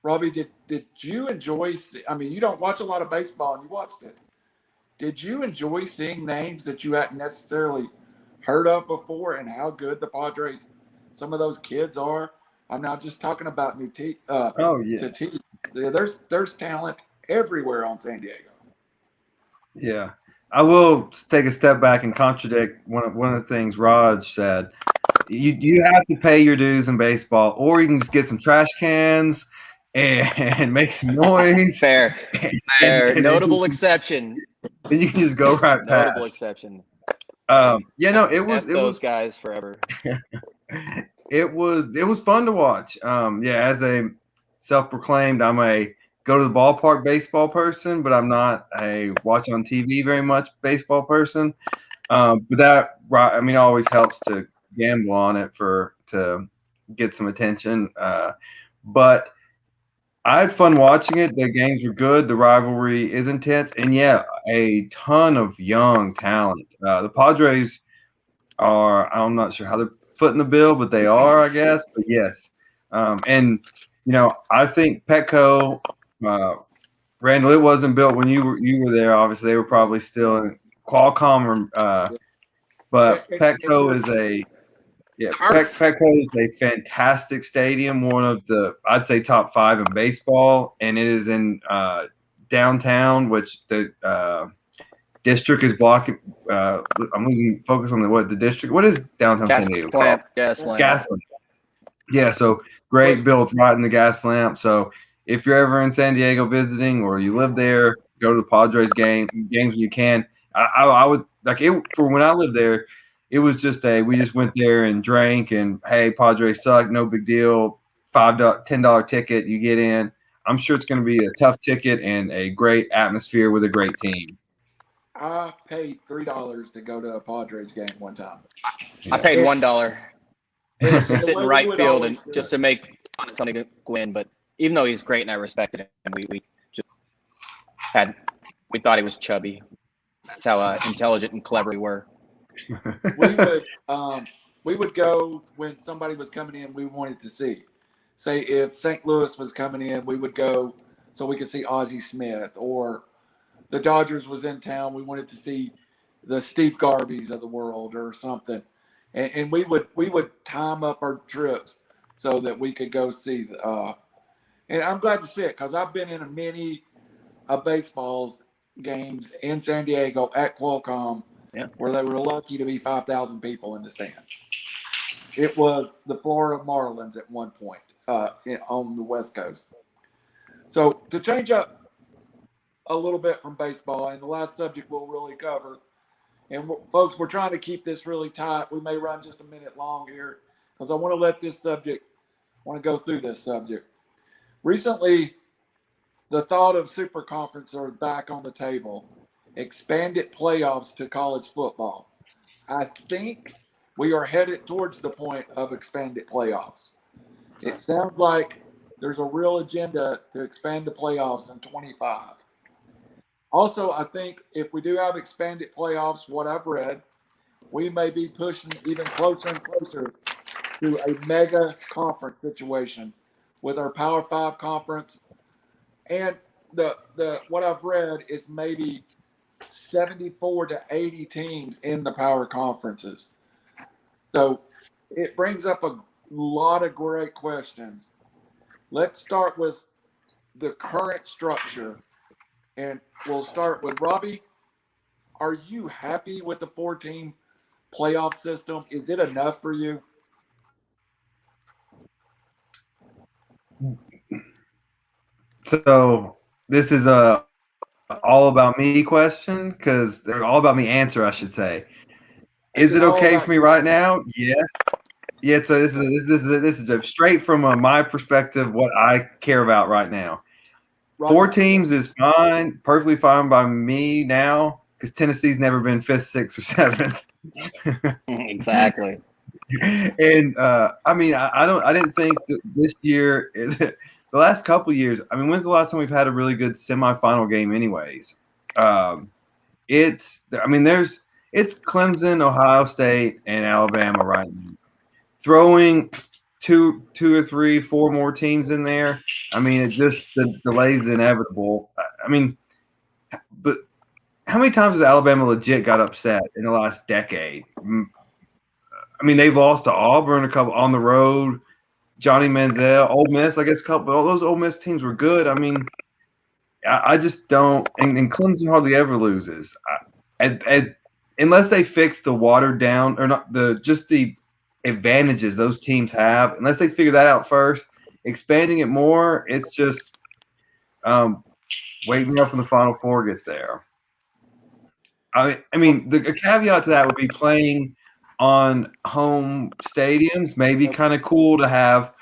Robbie, did you enjoy? I mean, you don't watch a lot of baseball, and you watched it. Did you enjoy seeing names that you hadn't necessarily heard of before, and how good the Padres, some of those kids are? I'm not just talking about Tatis. There's talent everywhere on San Diego. Yeah, I will take a step back and contradict one of the things Raj said. You have to pay your dues in baseball, or you can just get some trash cans and make some noise. Fair. Notable exception. Then you can just go right past. Notable exception. It was those guys forever. It was fun to watch. As a self-proclaimed, I'm a go to the ballpark baseball person, but I'm not a watch on TV very much baseball person. But that, it always helps to gamble on it to get some attention. But I had fun watching it. The games were good. The rivalry is intense, and a ton of young talent. The Padres are, I'm not sure how they're footing the bill, but they are, I guess. But yes, I think Petco, Randall, it wasn't built when you were there. Obviously, they were probably still in Qualcomm, but Petco is Petco is a fantastic stadium, one of the, I'd say, top 5 in baseball, and it is in downtown, which the district is blocking. I'm losing focus on the district. What is downtown San Diego? Gaslamp. Yeah, so great built right in the gas lamp. So if you're ever in San Diego visiting or you live there, go to the Padres games when you can. I would like it for when I lived there. It was just we just went there and drank and, hey, Padres suck, no big deal. $5, $10 ticket, you get in. I'm sure it's going to be a tough ticket and a great atmosphere with a great team. I paid $3 to go to a Padres game one time. I paid $1. Just to sit in right field and just to make fun of Tony Gwynn. But even though he's great and I respected him, we thought he was chubby. That's how intelligent and clever we were. We would go when somebody was coming in we wanted to see. Say if St. Louis was coming in, we would go so we could see Ozzie Smith, or the Dodgers was in town, we wanted to see the Steve Garveys of the world or something. And we would time up our trips so that we could go see and I'm glad to see it because I've been in many baseball's games in San Diego at Qualcomm. Yeah. Where they were lucky to be 5,000 people in the stands. It was the Florida Marlins at one point on the West Coast. So to change up a little bit from baseball, and the last subject we'll really cover. And folks, we're trying to keep this really tight. We may run just a minute long here because I want to let this subject, want to go through this subject. Recently, the thought of super conference are back on the table. Expanded playoffs to college football. I think we are headed towards the point of expanded playoffs. It sounds like there's a real agenda to expand the playoffs in 25. Also, I think if we do have expanded playoffs, what I've read, we may be pushing even closer and closer to a mega conference situation with our Power 5 conference. And the what I've read is maybe 74 to 80 teams in the power conferences. So it brings up a lot of great questions. Let's start with the current structure. And we'll start with Robbie. Are you happy with the 4-team playoff system? Is it enough for you? So this is a all about me question because they're all about me answer, I should say. Is it okay for me right now? Yes. Yeah. So this is straight from my perspective, what I care about right now. Right. 4 teams is fine, perfectly fine by me now because Tennessee's never been 5th, 6th, or 7th. Exactly. And I mean, I didn't think that this year. The last couple years, I mean, when's the last time we've had a really good semifinal game anyways? It's Clemson, Ohio State, and Alabama right now. Throwing two or three, 4 more teams in there, I mean, it just the delay's inevitable. I mean, but how many times has Alabama legit got upset in the last decade? I mean, they've lost to Auburn a couple on the road. Johnny Manziel, Ole Miss, I guess, all those Ole Miss teams were good. I mean, I just don't, and Clemson hardly ever loses, unless they fix the watered down or not the advantages those teams have. Unless they figure that out first, expanding it more, it's just waiting up when the Final Four gets there. I mean, the caveat to that would be playing on home stadiums. Maybe kind of cool to have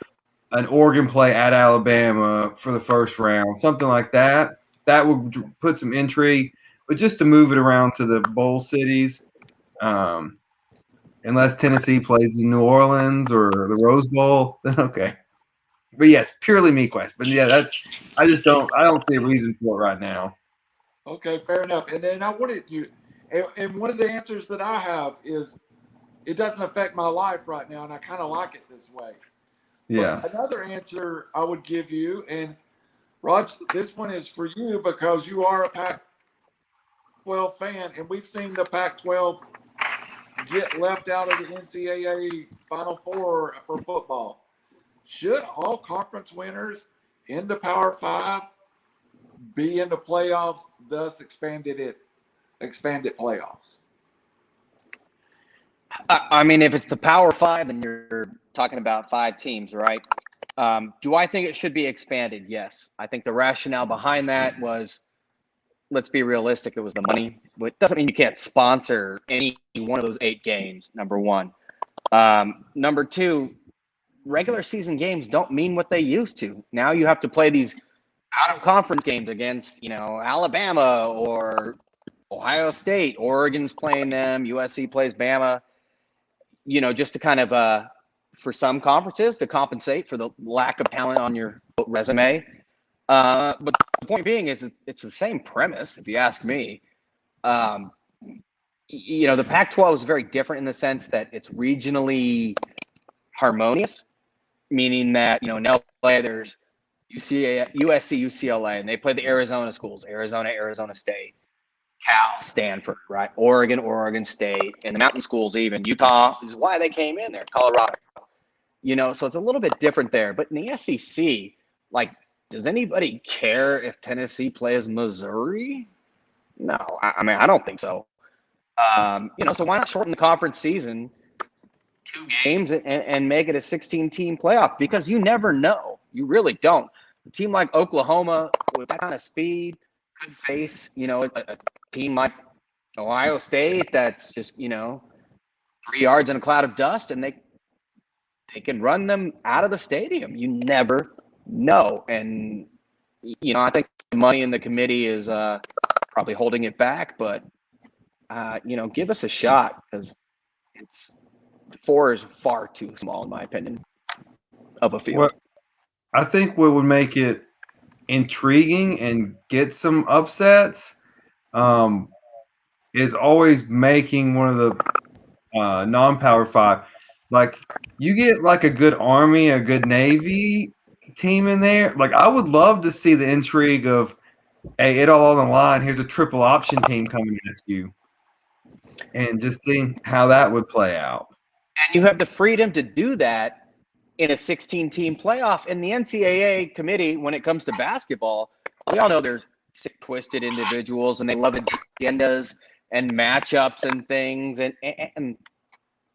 an Oregon play at Alabama for the first round, something like that. That would put some intrigue, but just to move it around to the bowl cities, unless Tennessee plays in New Orleans or the Rose Bowl, then okay. But yes, purely me question. But yeah, I don't see a reason for it right now. Okay, fair enough. And then I wanted you, and one of the answers that I have is, it doesn't affect my life right now, and I kind of like it this way. Yeah. But another answer I would give you, and Raj, this one is for you because you are a Pac-12 fan, and we've seen the Pac-12 get left out of the NCAA Final Four for football. Should all conference winners in the Power 5 be in the playoffs, thus expanded playoffs? I mean, if it's the Power 5, then you're talking about 5 teams, right? Do I think it should be expanded? Yes. I think the rationale behind that was, let's be realistic, it was the money. It doesn't mean you can't sponsor any one of those 8 games, number one. Number two, regular season games don't mean what they used to. Now you have to play these out-of-conference games against, Alabama or Ohio State. Oregon's playing them. USC plays Bama. Just to kind of, for some conferences, to compensate for the lack of talent on your resume. But the point being is it's the same premise, if you ask me. The Pac-12 is very different in the sense that it's regionally harmonious, meaning that, in LA, there's USC, UCLA, and they play the Arizona schools, Arizona State. Cal, Stanford, right? Oregon State, and the mountain schools even. Utah is why they came in there. Colorado. So it's a little bit different there. But in the SEC, does anybody care if Tennessee plays Missouri? No. I mean, I don't think so. So why not shorten the conference season 2 games and make it a 16-team playoff? Because you never know. You really don't. A team like Oklahoma with that kind of speed could face, a team like Ohio State that's just, 3 yards in a cloud of dust, and they can run them out of the stadium. You never know. And, I think the money in the committee is probably holding it back, but, give us a shot, because 4 is far too small, in my opinion, of a field. What I think what would make it intriguing and get some upsets is always making one of the non-power 5. Like, you get like a good Army, a good Navy team in there. Like, I would love to see the intrigue of, hey, it all on the line. Here's a triple option team coming at you, and just seeing how that would play out. And you have the freedom to do that in a 16-team playoff. In the NCAA committee, when it comes to basketball, we all know there's sick, twisted individuals, and they love agendas and matchups and things. And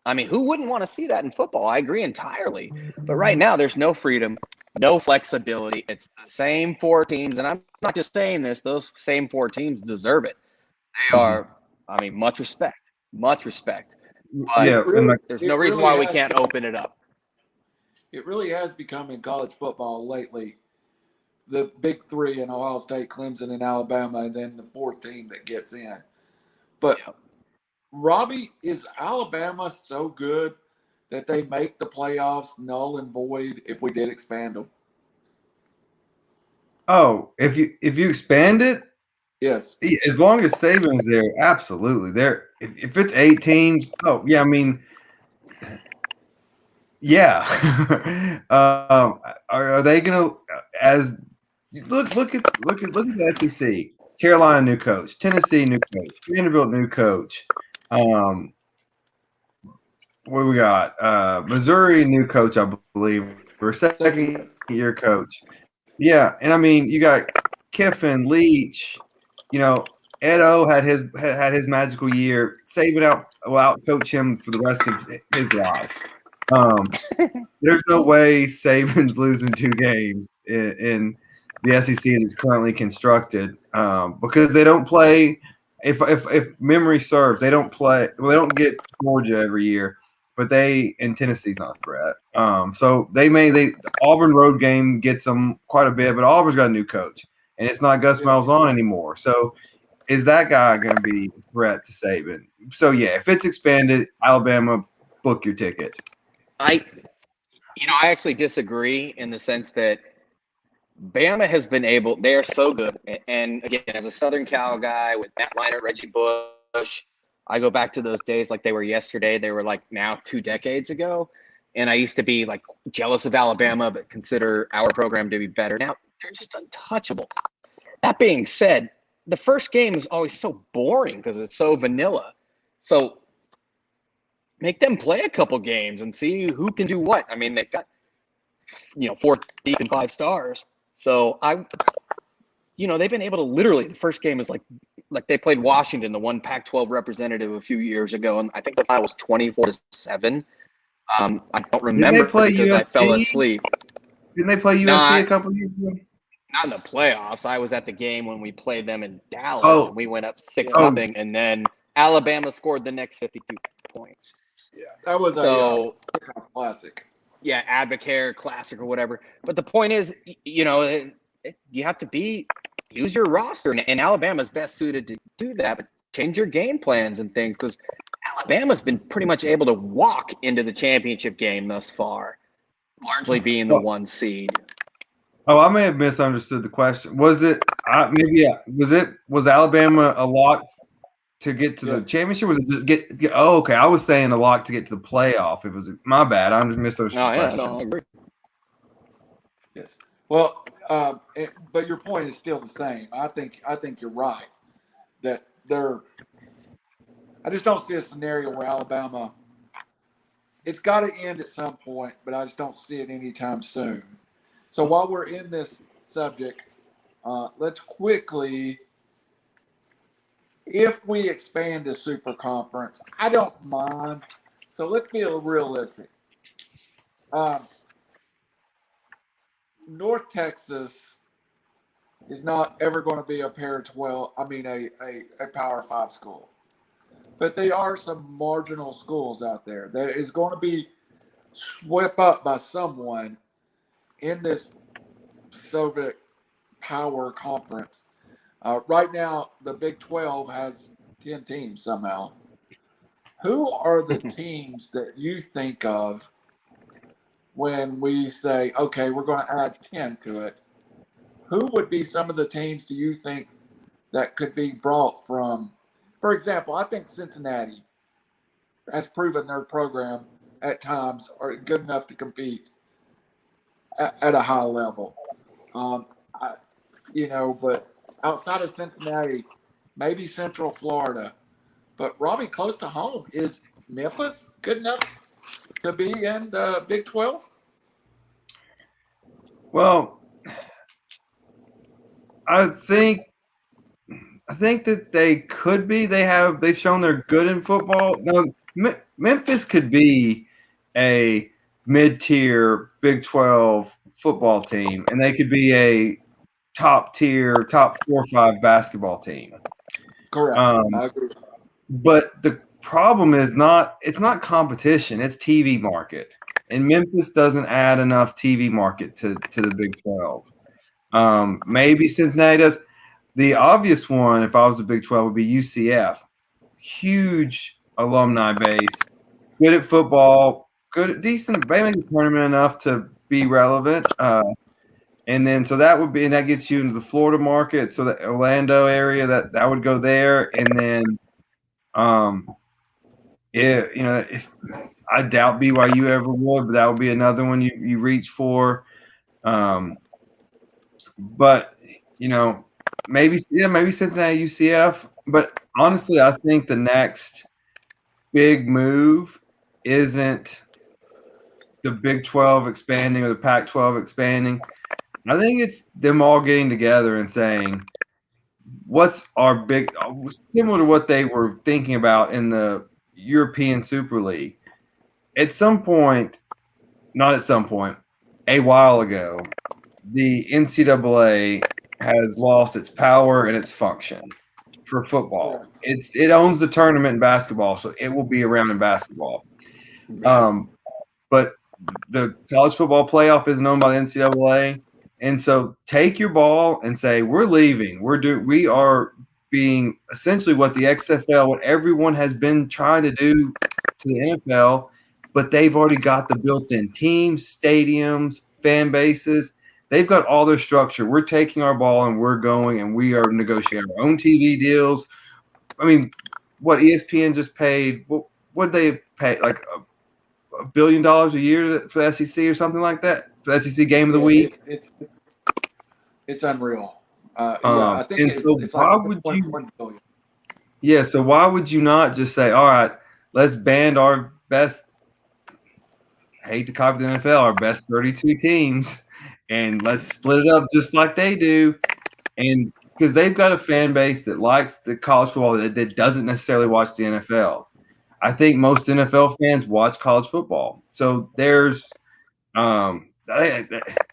I mean, who wouldn't want to see that in football? I agree entirely. But right now, there's no freedom, no flexibility. It's the same 4 teams. And I'm not just saying this. Those same 4 teams deserve it. They are, much respect. Much respect. But there's no reason why we can't open it up. It really has become in college football lately the big 3 in Ohio State, Clemson, and Alabama, and then the 4th team that gets in. But Robbie, is Alabama so good that they make the playoffs null and void if we did expand them? Oh, if you expand it, yes. As long as Saban's there, absolutely. There, if it's 8 teams, yeah. Are they gonna look at the SEC? Carolina new coach, Tennessee new coach, Vanderbilt new coach. What do we got? Missouri new coach, I believe, or second year coach. Yeah, and you got Kiffin, Leach. Ed O had his magical year. Saban will out coach him for the rest of his life. There's no way Saban's losing 2 games in the SEC that's currently constructed, because they don't play. If memory serves, they don't play. Well, they don't get Georgia every year, but and Tennessee's not a threat. So the Auburn road game gets them quite a bit, but Auburn's got a new coach, and it's not Gus Malzahn anymore. So is that guy going to be a threat to Saban? So yeah, if it's expanded, Alabama, book your ticket. I actually disagree in the sense that Bama has been able – they are so good. And, again, as a Southern Cal guy with Matt Leinart, Reggie Bush, I go back to those days like they were yesterday. They were like now 2 decades ago. And I used to be like jealous of Alabama but consider our program to be better. Now they're just untouchable. That being said, the first game is always so boring because it's so vanilla. So make them play a couple games and see who can do what. I mean, they've got, 4 deep and 5 stars. So they've been able to literally, the first game is like they played Washington, the one Pac-12 representative a few years ago. And I think the final was 24-7. I don't remember because USC? I fell asleep. Didn't they play USC a couple years ago? Not in the playoffs. I was at the game when we played them in Dallas. And we went up 6-0, and then Alabama scored the next 52 points. Yeah, that was a classic. Yeah, Advocare Classic or whatever. But the point is, you have to use your roster, and Alabama's best suited to do that. But change your game plans and things, because Alabama's been pretty much able to walk into the championship game thus far, largely being the 1 seed. Oh, I may have misunderstood the question. Was Alabama a lock to get to the championship? Was it just get? Oh, okay. I was saying a lock to get to the playoff. It was my bad. I'm just misunderstanding. Oh, yeah, no, I agree. Yes. Well, but your point is still the same. I think you're right that I just don't see a scenario where Alabama. It's got to end at some point, but I just don't see it anytime soon. So while we're in this subject, let's quickly, if we expand to super conference, I don't mind. So let's be a little realistic. North Texas, is not ever going to be a a Power 5 school. But there are some marginal schools out there that is going to be swept up by someone in this Soviet power conference. Right now, the Big 12 has 10 teams somehow. Who are the teams that you think of when we say, okay, we're going to add 10 to it? Who would be some of the teams do you think that could be brought from? For example, I think Cincinnati has proven their program at times are good enough to compete at a high level. But outside of Cincinnati, maybe Central Florida. But Robbie, close to home, is Memphis good enough to be in the Big 12? Well, I think that they could be. They've shown they're good in football. Now, Memphis could be a mid-tier Big 12 football team, and they could be a top 4 or 5 basketball team. Correct. I agree. But the problem is it's not competition, it's TV market. And Memphis doesn't add enough TV market to the Big 12. Maybe Cincinnati does. The obvious one, if I was the Big 12, would be UCF. Huge alumni base, good at football, decent, they make the tournament enough to be relevant. And then so that would be, and that gets you into the Florida market. So the Orlando area, that would go there. And then if I doubt BYU ever would, but that would be another one you reach for. But maybe Cincinnati, UCF. But honestly, I think the next big move isn't the Big 12 expanding or the Pac-12 expanding. I think it's them all getting together and saying, what's our big – similar to what they were thinking about in the European Super League. At some point – not at some point, a while ago, the NCAA has lost its power and its function for football. It owns the tournament in basketball, so it will be around in basketball. But the college football playoff isn't owned by the NCAA. And so take your ball and say, we're leaving. We are being essentially what the XFL, what everyone has been trying to do to the NFL, but they've already got the built-in teams, stadiums, fan bases. They've got all their structure. We're taking our ball and we're going and we are negotiating our own TV deals. I mean, what ESPN just paid, what did they pay? Like $1 billion a year for the SEC or something like that? For the SEC Game of the Week? It's unreal. I think it's like $1.1 billion. Yeah, so why would you not just say, all right, let's band our best, I hate to copy the NFL, our best 32 teams, and let's split it up just like they do. And because they've got a fan base that likes the college football that doesn't necessarily watch the NFL. I think most NFL fans watch college football. So there's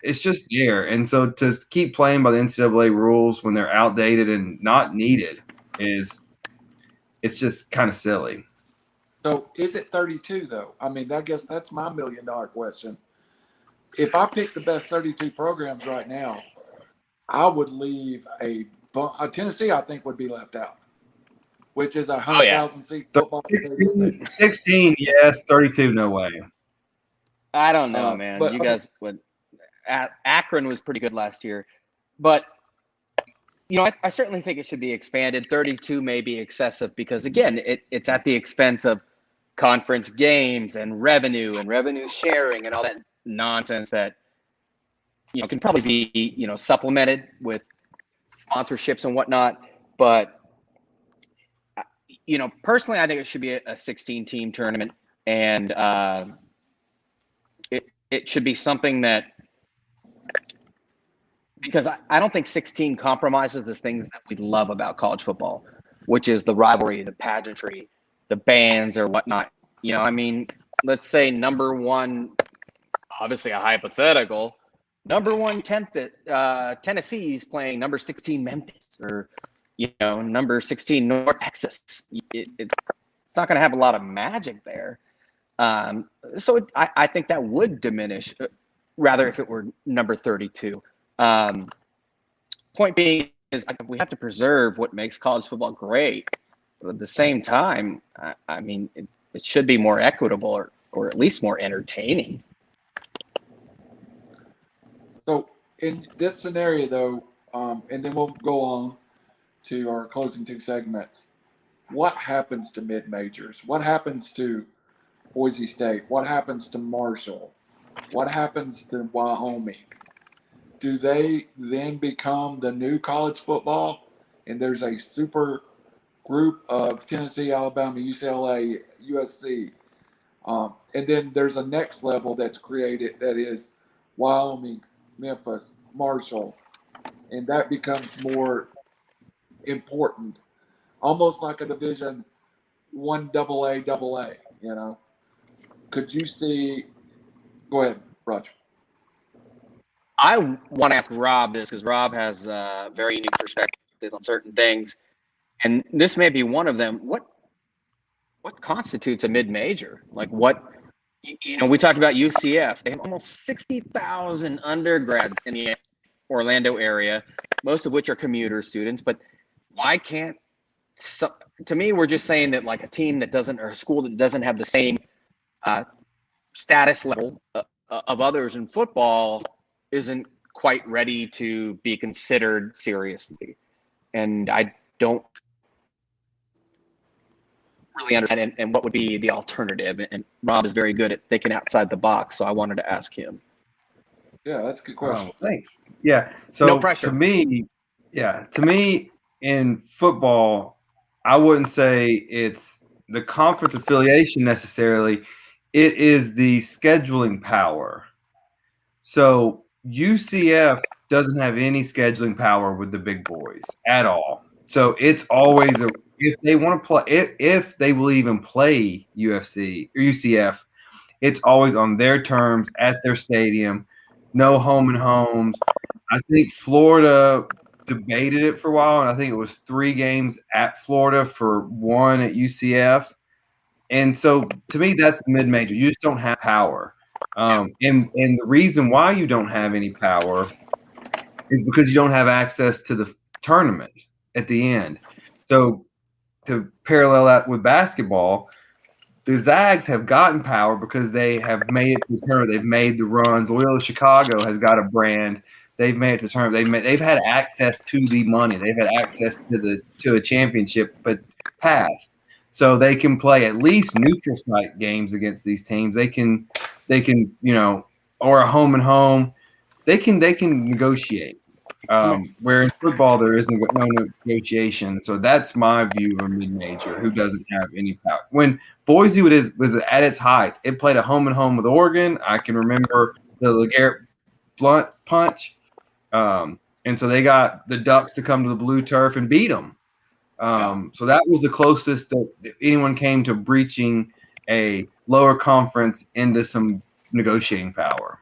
it's just there. And so to keep playing by the NCAA rules when they're outdated and not needed it's just kind of silly. So is it 32 though? I mean, I guess that's my $1 million question. If I pick the best 32 programs right now, I would leave a Tennessee, I think, would be left out, which is a 100,000 seat football. 16, yes. 32, no way. I don't know, man. But, you guys would. Akron was pretty good last year, but I certainly think it should be expanded. 32 may be excessive because again, it's at the expense of conference games and revenue sharing and all that nonsense that can probably be supplemented with sponsorships and whatnot. But personally, I think it should be a 16-team tournament, and it should be something that, because I don't think 16 compromises the things that we love about college football, which is the rivalry, the pageantry, the bands or whatnot. Let's say number one, obviously a hypothetical, number 1 Tennessee's playing number 16 Memphis, or number 16 North Texas. It's not going to have a lot of magic there. So I think that would diminish, rather if it were number 32. Point being is we have to preserve what makes college football great. But at the same time, I mean, it should be more equitable or at least more entertaining. So in this scenario, though, and then we'll go on to our closing 2 segments. What happens to mid-majors? What happens to Boise State? What happens to Marshall? What happens to Wyoming? Do they then become the new college football? And there's a super group of Tennessee, Alabama, UCLA, USC. And then there's a next level that's created that is Wyoming, Memphis, Marshall. And that becomes more important, almost like a Division I AA. Could you see? Go ahead, Roger. I want to ask Rob this because Rob has very unique perspectives on certain things, and this may be one of them. What constitutes a mid-major? Like what? We talked about UCF. They have almost 60,000 undergrads in the Orlando area, most of which are commuter students. But why can't? To me, we're just saying that like a team that doesn't, or a school that doesn't have the same status level of others in football isn't quite ready to be considered seriously. And I don't really understand and what would be the alternative. And Rob is very good at thinking outside the box, so I wanted to ask him. Yeah, that's a good question. Thanks. Yeah. So no pressure. To me, in football, I wouldn't say it's the conference affiliation necessarily. It is the scheduling power. So UCF doesn't have any scheduling power with the big boys at all. So it's always if they want to play, if they will even play UFC or UCF, it's always on their terms at their stadium. No home and homes. I think Florida debated it for a while, and I think it was 3 games at Florida for 1 at UCF. And so to me, that's the mid-major. You just don't have power. And the reason why you don't have any power is because you don't have access to the tournament at the end. So to parallel that with basketball, the Zags have gotten power because they have made it to the tournament. They've made the runs. Loyola Chicago has got a brand. They've made it to the tournament. They've had access to the money. They've had access to a championship path. So they can play at least neutral site games against these teams. They can, or a home and home. They can negotiate. Where in football there is no negotiation. So that's my view of a mid-major who doesn't have any power. When Boise was at its height, it played a home and home with Oregon. I can remember the LeGarrette Blunt punch. And so they got the Ducks to come to the blue turf and beat them. So that was the closest that anyone came to breaching a lower conference into some negotiating power.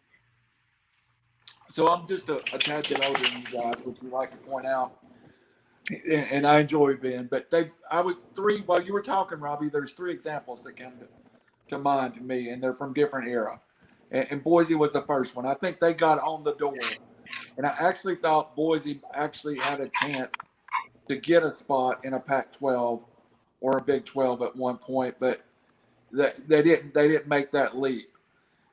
So I'm just a tad bit older than you guys, which we like to point out, and I enjoy Ben. But while you were talking, Robbie, there's 3 examples that come to mind to me, and they're from different era. And Boise was the first one. I think they got on the door, and I actually thought Boise actually had a chance to get a spot in a Pac-12 or a Big 12 at one point, but they didn't make that leap.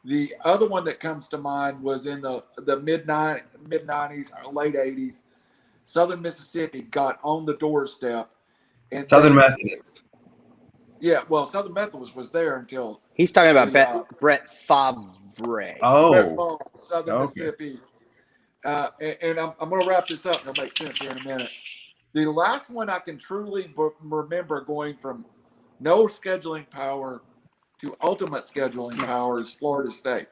The other one that comes to mind was in the mid-90s or late 80s. Southern Mississippi got on the doorstep. And Southern Methodist. Yeah, well, Southern Methodist was there until – He's talking about Brett Favre. Oh. Brett Favre, Southern Mississippi. And I'm going to wrap this up, and it'll make sense here in a minute. The last one I can truly remember going from no scheduling power to ultimate scheduling power is Florida State.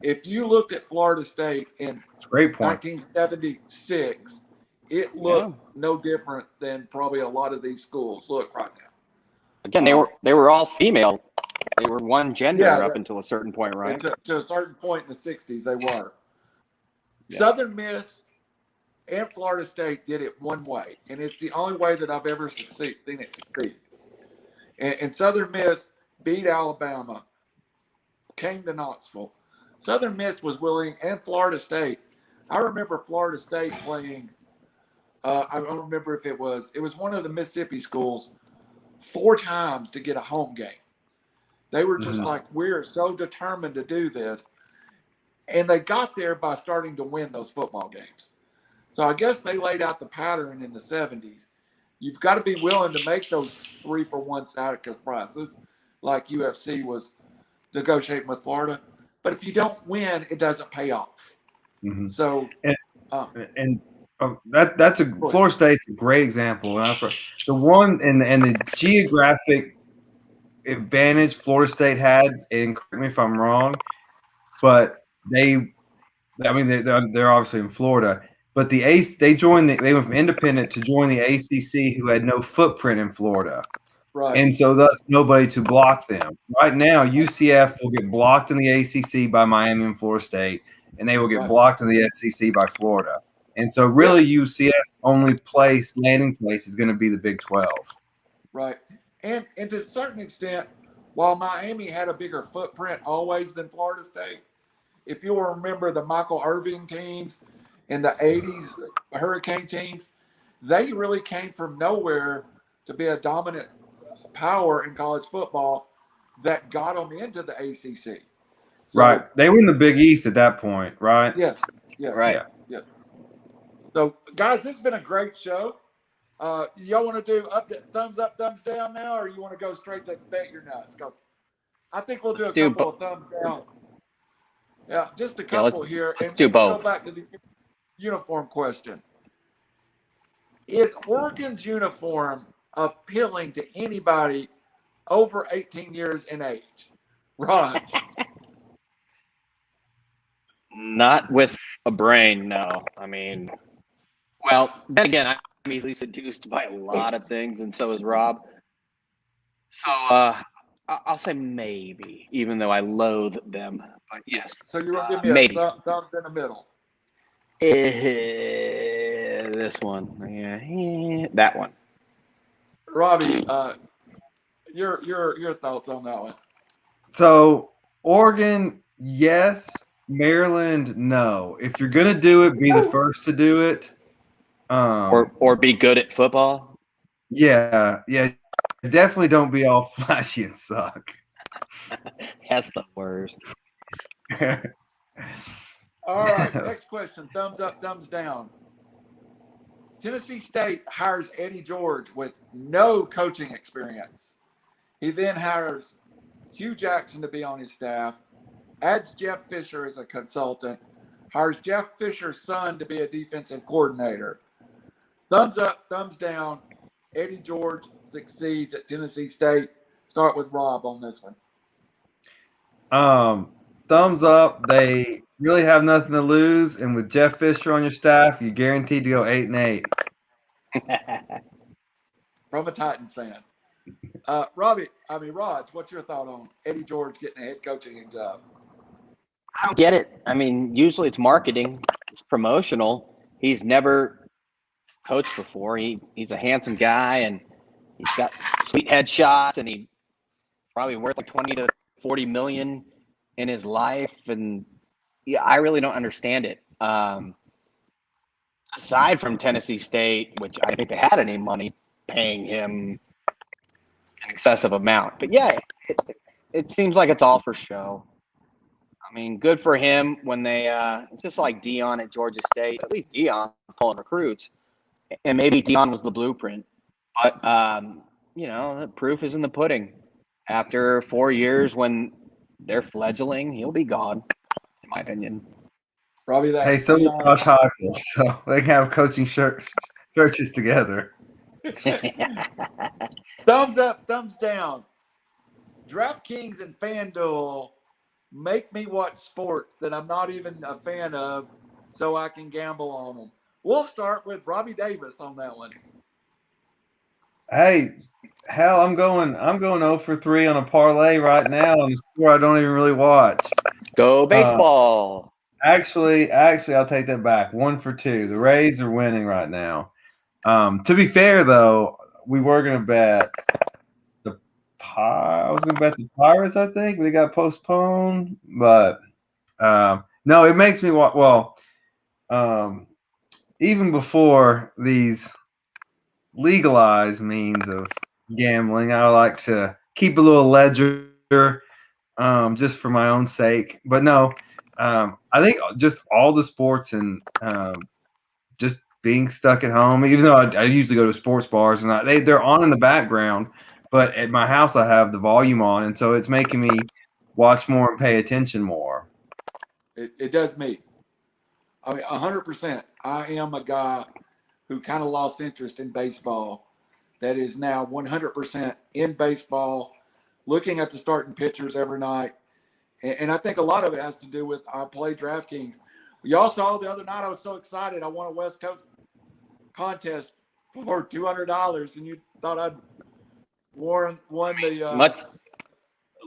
If you looked at Florida State in 1976, it looked no different than probably a lot of these schools look right now. Again, they were all female. They were one gender up until a certain point, right? To a certain point in the 60s, they were. Southern Miss and Florida State did it one way, and it's the only way that I've ever seen it succeed. And Southern Miss beat Alabama, came to Knoxville. Southern Miss was willing, and Florida State. I remember Florida State playing. I don't remember if it was one of the Mississippi schools 4 times to get a home game. They were just like, we're so determined to do this. And they got there by starting to win those football games. So I guess they laid out the pattern in the 70s. You've got to be willing to make those 3-for-1 Atticus prices, like UFC was negotiating with Florida. But if you don't win, it doesn't pay off. Mm-hmm. So, that's a Florida State's a great example. The one and the geographic advantage Florida State had, and correct me if I'm wrong, but they're obviously in Florida, but they went from independent to join the ACC, who had no footprint in Florida. Right. And so thus nobody to block them. Right now, UCF will get blocked in the ACC by Miami and Florida State, and they will get blocked in the SEC by Florida. And so really UCF's only landing place is going to be the Big 12. Right. And to a certain extent, while Miami had a bigger footprint always than Florida State, if you'll remember the Michael Irving teams in the 80s, Hurricane teams, they really came from nowhere to be a dominant power in college football that got them into the ACC. So, right. They were in the Big East at that point, right? Yes. Right. Yes. So, guys, this has been a great show. Y'all want to do thumbs up, thumbs down now, or you want to go straight to bet your nuts? Because I think we'll do a couple of thumbs down. Yeah, just a couple here. Let's do both. Go back to the uniform question. Is Oregon's uniform appealing to anybody over 18 years in age? Raj? Not with a brain, no. I mean, well, then again, I'm easily seduced by a lot of things, and so is Rob. So I'll say maybe, even though I loathe them. But yes. So you want to give me a thumbs in the middle? This one. Yeah, that one. Robbie, your thoughts on that one? So Oregon, yes. Maryland, no. If you're gonna do it, be the first to do it. Or be good at football. Yeah. Definitely don't be all flashy and suck. That's the worst. All right, next question. Thumbs up, thumbs down. Tennessee State hires Eddie George with no coaching experience. He then hires Hugh Jackson to be on his staff, adds Jeff Fisher as a consultant, hires Jeff Fisher's son to be a defensive coordinator. Thumbs up, thumbs down. Eddie George succeeds at Tennessee State. Start with Rob on this one. Thumbs up. They really have nothing to lose, and with Jeff Fisher on your staff, you're guaranteed to go 8-8. From a Titans fan. Raj, what's your thought on Eddie George getting a head coaching job? I don't get it. I mean, usually it's marketing, it's promotional. He's never coached before. He's a handsome guy, and he's got sweet headshots, and he probably worth like 20 to 40 million in his life. And yeah, I really don't understand it. Aside from Tennessee State, which I don't think they had any money paying him an excessive amount. But yeah, it seems like it's all for show. I mean, good for him when they it's just like Dion at Georgia State. At least Dion pulling recruits. And maybe Dion was the blueprint. But the proof is in the pudding. After 4 years when they're fledgling, he'll be gone, in my opinion. Robbie, hey, so is Josh Heupel, so they can have coaching searches together. Thumbs up, thumbs down. DraftKings and FanDuel make me watch sports that I'm not even a fan of so I can gamble on them. We'll start with Robbie Davis on that one. Hey, hell, I'm going 0 for 3 on a parlay right now on the score I don't even really watch. Go baseball. Actually, I'll take that back. 1-for-2. The Rays are winning right now. To be fair, though, we were going to bet I was going to bet the Pirates, I think. They got postponed. But, no, it makes me want – well, even before these legalized means of gambling, I like to keep a little ledger just for my own sake. But no, I think just all the sports and just being stuck at home, even though I usually go to sports bars and they're on in the background, but at my house I have the volume on, and so it's making me watch more and pay attention more. It does me. I mean, 100%. I am a guy who kind of lost interest in baseball that is now 100% in baseball, looking at the starting pitchers every night. And I think a lot of it has to do with I play DraftKings. Y'all saw the other night, I was so excited. I won a West Coast contest for $200, and you thought I'd won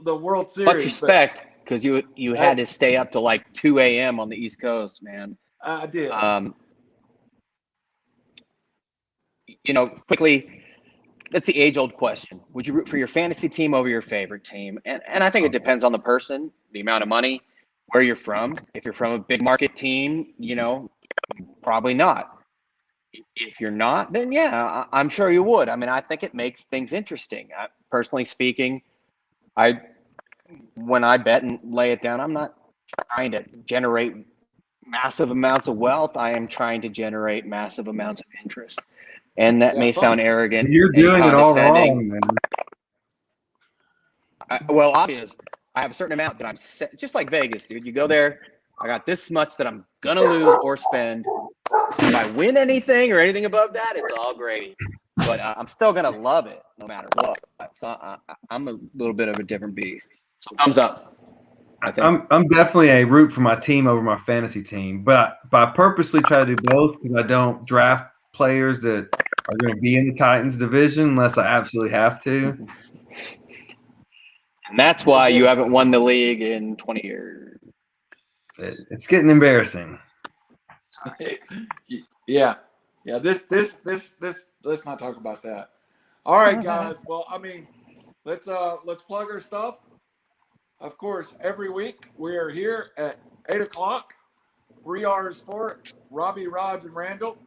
the World Series. Much respect, because you had to stay up till like 2 a.m. on the East Coast, man. I did. Quickly, that's the age-old question. Would you root for your fantasy team over your favorite team? And I think it depends on the person, the amount of money, where you're from. If you're from a big market team, probably not. If you're not, then yeah, I'm sure you would. I mean, I think it makes things interesting. Personally speaking, when I bet and lay it down, I'm not trying to generate massive amounts of wealth. I am trying to generate massive amounts of interest. And that may sound arrogant. You're doing it all wrong, man. Obvious. I have a certain amount that I'm set, just like Vegas, dude. You go there, I got this much that I'm going to lose or spend. If I win anything or anything above that, it's all gravy. But I'm still going to love it no matter what. So I'm a little bit of a different beast. So thumbs up. I'm definitely a root for my team over my fantasy team. But I purposely try to do both because I don't draft players that are going to be in the Titans division unless I absolutely have to. And that's why you haven't won the league in 20 years. It's getting embarrassing. Yeah. This. Let's not talk about that. All right, guys. Well, I mean, let's plug our stuff. Of course, every week we are here at 8:00. 3 hours sport. Robbie, Rod, and Randall.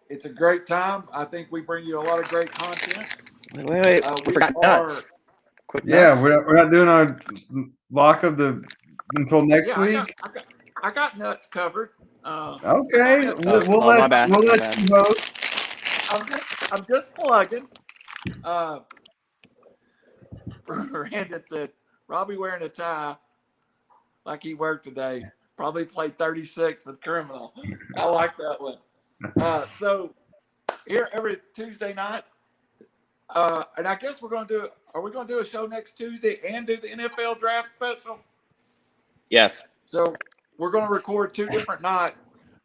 It's a great time. I think we bring you a lot of great content. Wait. We forgot nuts. Yeah, we're not doing our lock of the until next week. I got nuts covered. Okay, we'll let you host. I'm just plugging. Randall said, Robbie wearing a tie like he worked today. Probably played 36 with Criminal. I like that one. So here every Tuesday night, and I guess we're going to do. Are we going to do a show next Tuesday and do the NFL draft special? Yes. So we're going to record 2 different nights.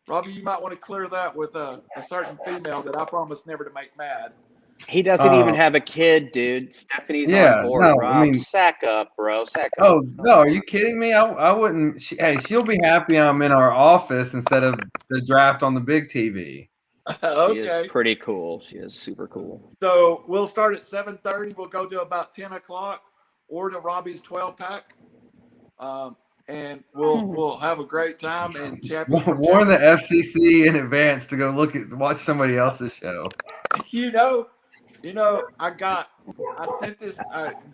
Robbie, you might want to clear that with a certain female that I promise never to make mad. He doesn't even have a kid, dude. Stephanie's on board. No, Rob, sack up, bro. Sack up. Oh, no, are you kidding me? I wouldn't. She'll be happy I'm in our office instead of the draft on the big TV. Okay. She is pretty cool. She is super cool. So we'll start at 7:30. We'll go to about 10 o'clock or to Robbie's 12-pack. And we'll have a gret time and warn the FCC in advance to go watch somebody else's show. I sent this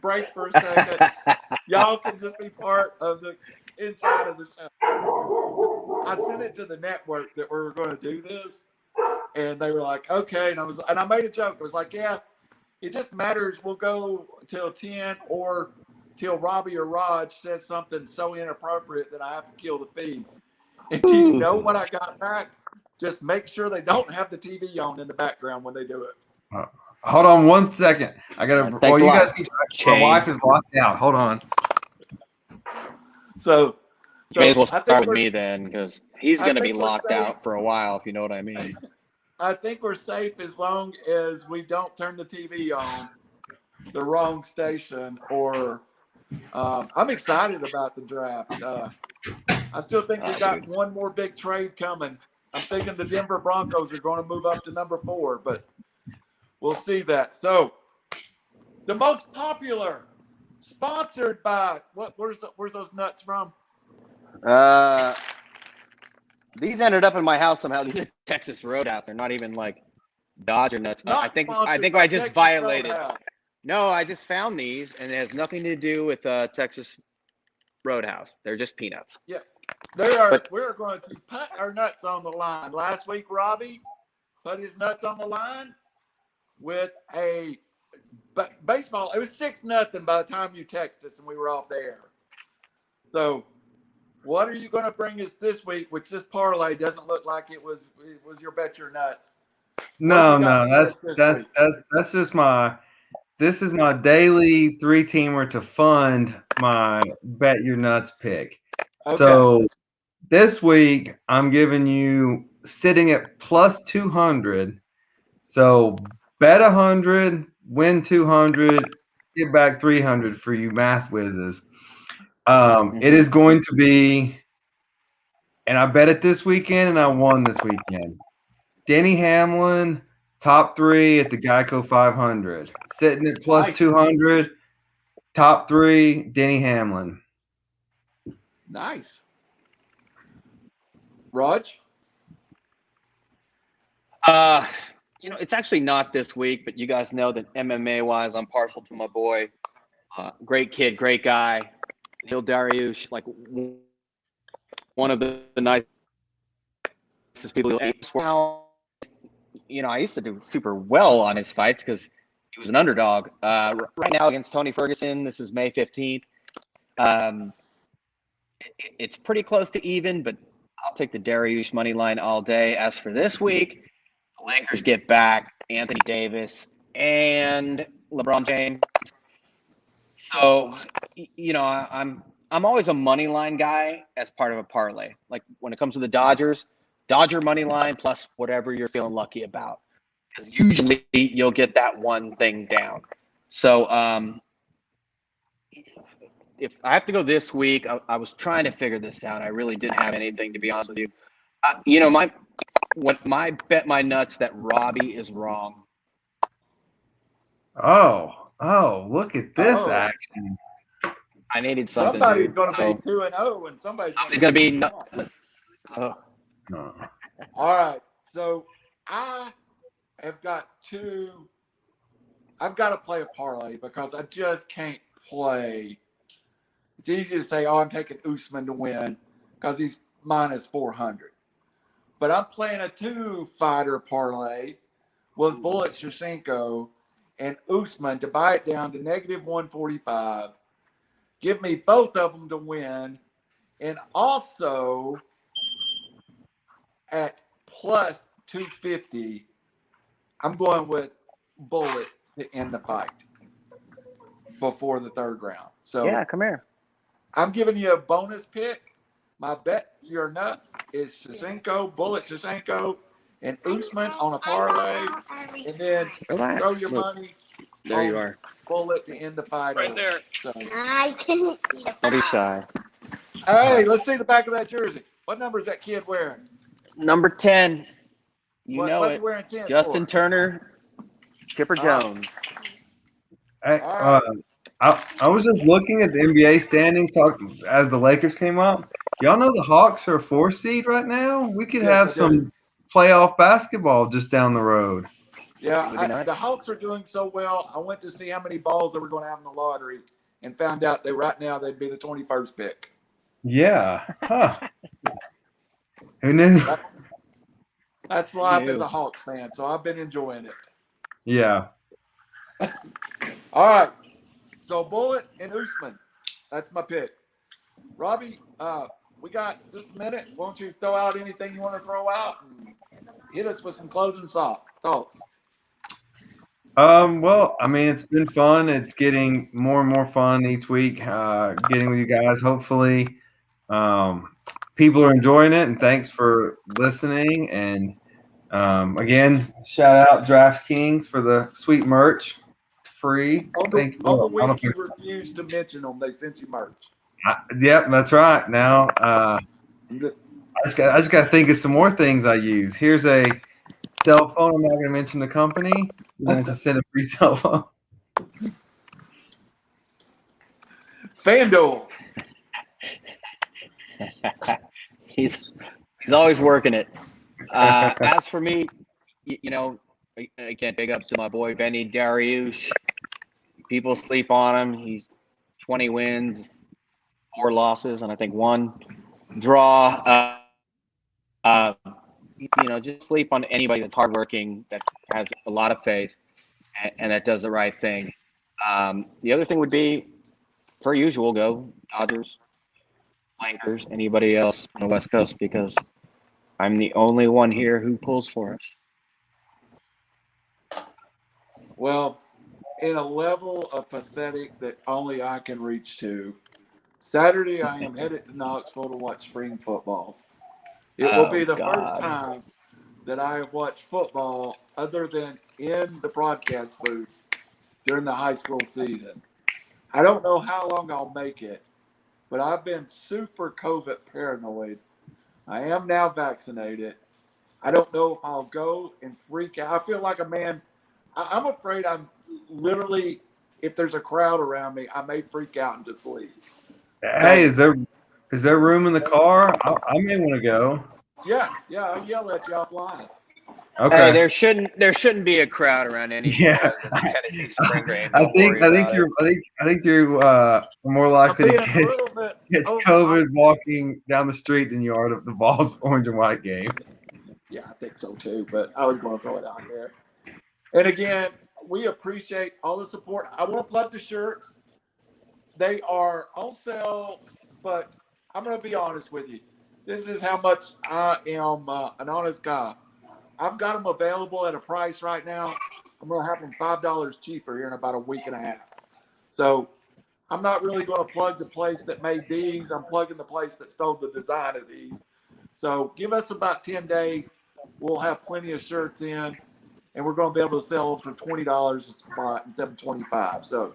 break for a second. Y'all can just be part of the inside of the show. I sent it to the network that we were going to do this, and they were like, "Okay," and I made a joke. I was like, "Yeah, it just matters. We'll go till 10 or till Robbie or Raj says something so inappropriate that I have to kill the feed." And do you know what I got back? Just make sure they don't have the TV on in the background when they do it. Hold on 1 second. I gotta. Well, you guys keep. My wife is locked out. Hold on. So may as well start with me then, because he's going to be locked out for a while, if you know what I mean. I think we're safe as long as we don't turn the TV on the wrong station. Or I'm excited about the draft. I still think we got one more big trade coming. I'm thinking the Denver Broncos are going to move up to number 4, but we'll see that. So, the most popular, sponsored by where's those nuts from? These ended up in my house somehow. These are Texas Roadhouse. They're not even like Dodger nuts. I think I just Texas violated. Roadhouse. No, I just found these, and it has nothing to do with Texas Roadhouse. They're just peanuts. Yeah, we're going to put our nuts on the line. Last week, Robbie put his nuts on the line with a baseball. It was 6-0 by the time you texted us, and we were off the air. So, what are you going to bring us this week? Which this parlay doesn't look like it was your bet your nuts. No, that's just my. This is my daily 3-teamer to fund my bet your nuts pick. Okay. So this week I'm giving you sitting at plus 200. So bet 100, win 200, get back 300 for you math whizzes. It is going to be, and I bet it this weekend, and I won this weekend. Denny Hamlin, top 3 at the Geico 500. Sitting at plus 200, top 3, Denny Hamlin. Nice. Raj? It's actually not this week, but you guys know that MMA-wise, I'm partial to my boy. Great kid, great guy. Neil Dariush, like one of the nicest people. Now, I used to do super well on his fights because he was an underdog. Right now against Tony Ferguson, this is May 15th. It's pretty close to even, but I'll take the Dariush money line all day. As for this week, the Lakers get back Anthony Davis and LeBron James. So, I'm always a money line guy as part of a parlay. Like when it comes to the Dodgers, Dodger money line plus whatever you're feeling lucky about. Because usually you'll get that one thing down. So if I have to go this week, I was trying to figure this out. I really didn't have anything, to be honest with you. My bet my nuts that Robbie is wrong. Oh, look at this action. I needed something. Somebody's going to be 2-0, and somebody's going to be nutless. Oh. All right. So I have got I've got to play a parlay because I just can't play. It's easy to say, I'm taking Usman to win because he's minus 400. But I'm playing a 2-fighter parlay with Bullet Shevchenko and Usman to buy it down to negative 145. Give me both of them to win. And also at plus 250, I'm going with Bullet to end the fight before the third round. So yeah, come here. I'm giving you a bonus pick. My bet your nuts is Shevchenko, Bullet Shevchenko, and Usman on a parlay. And then throw your money. There you are. Bullet to end the fight. Right there. So. I couldn't eat a Don't be shy. Hey, let's see the back of that jersey. What number is that kid wearing? Number 10. What's he wearing 10 Justin for? Turner, Chipper Jones. I was just looking at the NBA standings as the Lakers came up. Y'all know the Hawks are a 4 seed right now? We could have some playoff basketball just down the road. Yeah, the Hawks are doing so well. I went to see how many balls they were going to have in the lottery and found out right now they'd be the 21st pick. Yeah. Huh. Who knew? That's life as a Hawks fan, so I've been enjoying it. Yeah. All right. So Bullet and Usman. That's my pick. Robbie, we got just a minute. Why don't you throw out anything you want to throw out and hit us with some closing thoughts? Well, I mean, it's been fun. It's getting more and more fun each week, getting with you guys. Hopefully, people are enjoying it, and thanks for listening. And again, shout out DraftKings for the sweet merch. Free. On the week you refused to mention them, they sent you merch. Yep, that's right. Now I just got to think of some more things I use. Here's a cell phone. I'm not going to mention the company. And then it's a send a free cell phone. FanDuel. He's always working it. As for me, again, big ups to my boy Benny Dariush. People sleep on him. He's 20 wins, 4 losses, and I think 1 draw. Just sleep on anybody that's hardworking, that has a lot of faith, and that does the right thing. The other thing would be, per usual, go Dodgers, Lakers, anybody else on the West Coast, because I'm the only one here who pulls for us. Well, in a level of pathetic that only I can reach to, Saturday I am headed to Knoxville to watch spring football. It will be the first time that I have watched football other than in the broadcast booth during the high school season. I don't know how long I'll make it, but I've been super COVID paranoid. I am now vaccinated. I don't know if I'll go and freak out. I feel like a man. I'm afraid I'm literally, if there's a crowd around me, I may freak out and just leave. Hey, is there room in the car? I may want to go. Yeah, I'll yell at you offline. Okay. Hey, there shouldn't be a crowd around any Tennessee spring game. I think you're more likely to catch COVID walking down the street than you are to the Vols orange and white game. Yeah, I think so too, but I was going to throw it out there. And again, we appreciate all the support. I want to plug the shirts. They are on sale, but I'm going to be honest with you. This is how much I am an honest guy. I've got them available at a price right now. I'm going to have them $5 cheaper here in about a week and a half. So I'm not really going to plug the place that made these. I'm plugging the place that stole the design of these. So give us about 10 days. We'll have plenty of shirts in, and we're going to be able to sell them for $20 a spot instead of $25. So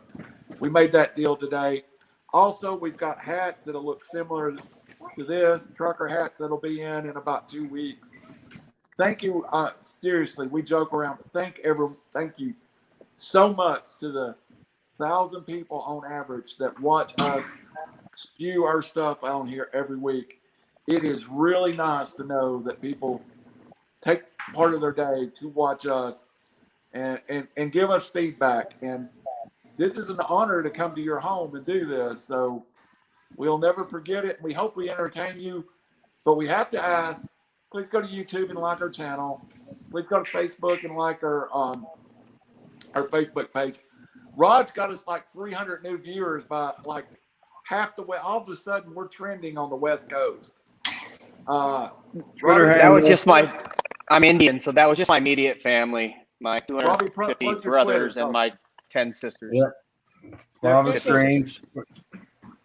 we made that deal today. Also, we've got hats that'll look similar to this, trucker hats that'll be in about 2 weeks. Thank you. Seriously, we joke around, but thank you so much to the 1,000 people on average that watch us spew our stuff on here every week. It is really nice to know that people take part of their day to watch us and give us feedback. And this is an honor to come to your home and do this. So we'll never forget it. We hope we entertain you, but we have to ask, please go to YouTube and like our channel. Please go to Facebook and like our Facebook page. Rod's got us like 300 new viewers by like half the way. All of a sudden, we're trending on the West Coast. That was just I'm Indian, so that was just my immediate family, my 250 brothers and my 10 sisters. Yeah.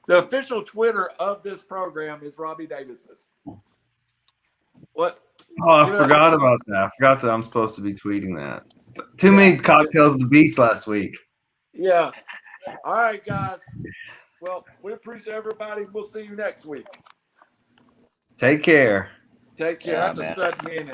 The official Twitter of this program is Robbie Davis's. What? Oh, I forgot about that. I forgot that I'm supposed to be tweeting that. Too many cocktails at the beach last week. Yeah. All right, guys. Well, we appreciate everybody. We'll see you next week. Take care. Take care. That's a sudden meeting.